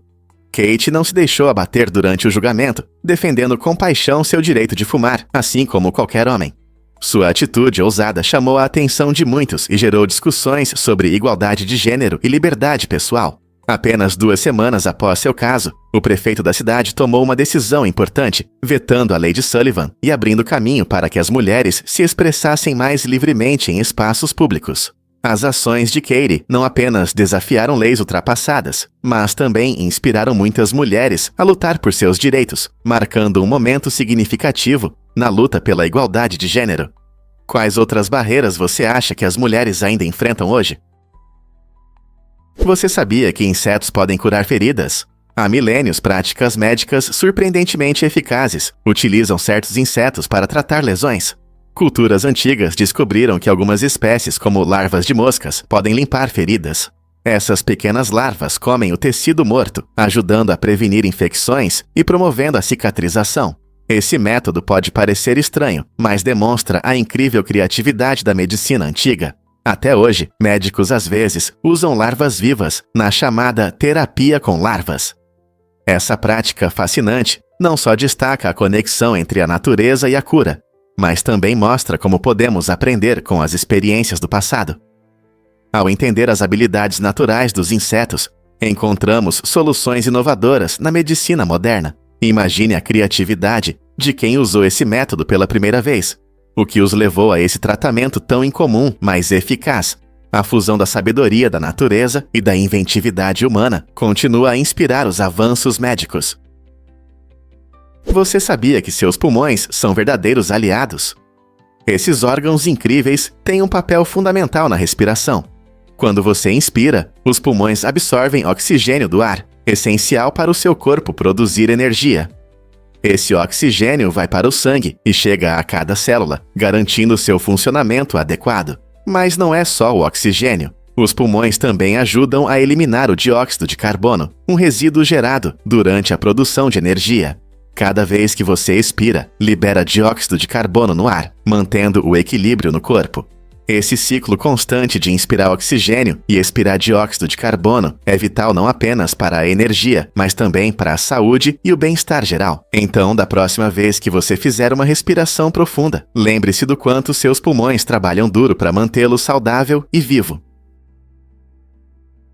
Kate não se deixou abater durante o julgamento, defendendo com paixão seu direito de fumar, assim como qualquer homem. Sua atitude ousada chamou a atenção de muitos e gerou discussões sobre igualdade de gênero e liberdade pessoal. Apenas 2 semanas após seu caso, o prefeito da cidade tomou uma decisão importante, vetando a lei de Sullivan e abrindo caminho para que as mulheres se expressassem mais livremente em espaços públicos. As ações de Katie não apenas desafiaram leis ultrapassadas, mas também inspiraram muitas mulheres a lutar por seus direitos, marcando um momento significativo na luta pela igualdade de gênero. Quais outras barreiras você acha que as mulheres ainda enfrentam hoje? Você sabia que insetos podem curar feridas? Há milênios, práticas médicas surpreendentemente eficazes utilizam certos insetos para tratar lesões. Culturas antigas descobriram que algumas espécies, como larvas de moscas, podem limpar feridas. Essas pequenas larvas comem o tecido morto, ajudando a prevenir infecções e promovendo a cicatrização. Esse método pode parecer estranho, mas demonstra a incrível criatividade da medicina antiga. Até hoje, médicos às vezes usam larvas vivas na chamada terapia com larvas. Essa prática fascinante não só destaca a conexão entre a natureza e a cura, mas também mostra como podemos aprender com as experiências do passado. Ao entender as habilidades naturais dos insetos, encontramos soluções inovadoras na medicina moderna. Imagine a criatividade de quem usou esse método pela primeira vez, o que os levou a esse tratamento tão incomum, mas eficaz. A fusão da sabedoria da natureza e da inventividade humana continua a inspirar os avanços médicos. Você sabia que seus pulmões são verdadeiros aliados? Esses órgãos incríveis têm um papel fundamental na respiração. Quando você inspira, os pulmões absorvem oxigênio do ar, essencial para o seu corpo produzir energia. Esse oxigênio vai para o sangue e chega a cada célula, garantindo seu funcionamento adequado. Mas não é só o oxigênio. Os pulmões também ajudam a eliminar o dióxido de carbono, um resíduo gerado durante a produção de energia. Cada vez que você expira, libera dióxido de carbono no ar, mantendo o equilíbrio no corpo. Esse ciclo constante de inspirar oxigênio e expirar dióxido de carbono é vital não apenas para a energia, mas também para a saúde e o bem-estar geral. Então, da próxima vez que você fizer uma respiração profunda, lembre-se do quanto seus pulmões trabalham duro para mantê-lo saudável e vivo.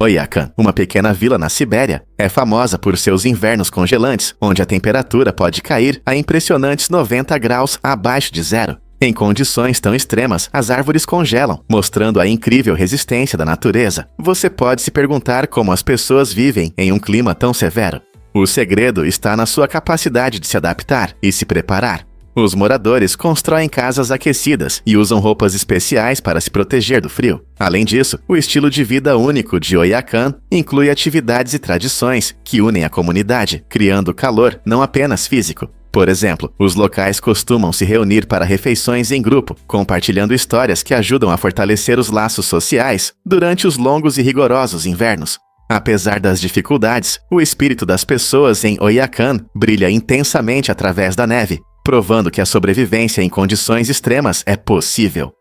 Oiakan, uma pequena vila na Sibéria, é famosa por seus invernos congelantes, onde a temperatura pode cair a impressionantes 90 graus abaixo de zero. Em condições tão extremas, as árvores congelam, mostrando a incrível resistência da natureza. Você pode se perguntar como as pessoas vivem em um clima tão severo. O segredo está na sua capacidade de se adaptar e se preparar. Os moradores constroem casas aquecidas e usam roupas especiais para se proteger do frio. Além disso, o estilo de vida único de Oiakan inclui atividades e tradições que unem a comunidade, criando calor não apenas físico. Por exemplo, os locais costumam se reunir para refeições em grupo, compartilhando histórias que ajudam a fortalecer os laços sociais durante os longos e rigorosos invernos. Apesar das dificuldades, o espírito das pessoas em Oiakan brilha intensamente através da neve, provando que a sobrevivência em condições extremas é possível.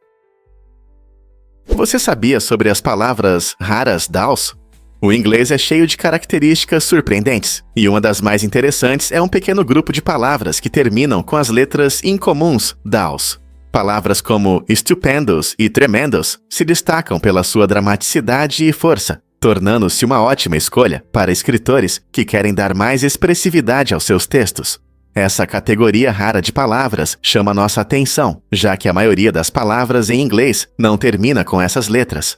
Você sabia sobre as palavras raras DAOs? O inglês é cheio de características surpreendentes, e uma das mais interessantes é um pequeno grupo de palavras que terminam com as letras incomuns DAOs. Palavras como stupendous e tremendous se destacam pela sua dramaticidade e força, tornando-se uma ótima escolha para escritores que querem dar mais expressividade aos seus textos. Essa categoria rara de palavras chama nossa atenção, já que a maioria das palavras em inglês não termina com essas letras.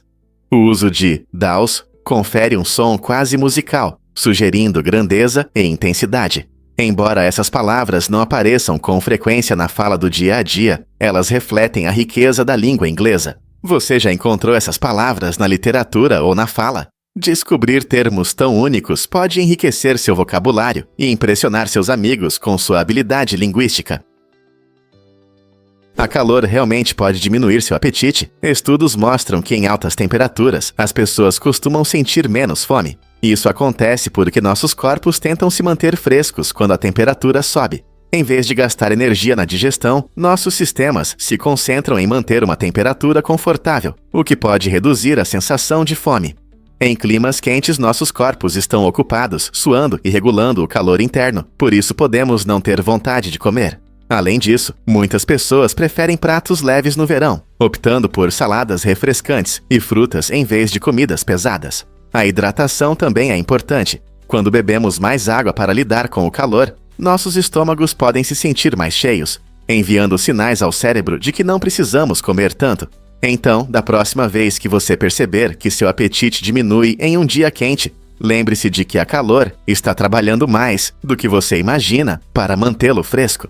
O uso de DAOs confere um som quase musical, sugerindo grandeza e intensidade. Embora essas palavras não apareçam com frequência na fala do dia a dia, elas refletem a riqueza da língua inglesa. Você já encontrou essas palavras na literatura ou na fala? Descobrir termos tão únicos pode enriquecer seu vocabulário e impressionar seus amigos com sua habilidade linguística. A calor realmente pode diminuir seu apetite. Estudos mostram que em altas temperaturas, as pessoas costumam sentir menos fome. Isso acontece porque nossos corpos tentam se manter frescos quando a temperatura sobe. Em vez de gastar energia na digestão, nossos sistemas se concentram em manter uma temperatura confortável, o que pode reduzir a sensação de fome. Em climas quentes, nossos corpos estão ocupados, suando e regulando o calor interno, por isso podemos não ter vontade de comer. Além disso, muitas pessoas preferem pratos leves no verão, optando por saladas refrescantes e frutas em vez de comidas pesadas. A hidratação também é importante. Quando bebemos mais água para lidar com o calor, nossos estômagos podem se sentir mais cheios, enviando sinais ao cérebro de que não precisamos comer tanto. Então, da próxima vez que você perceber que seu apetite diminui em um dia quente, lembre-se de que a calor está trabalhando mais do que você imagina para mantê-lo fresco.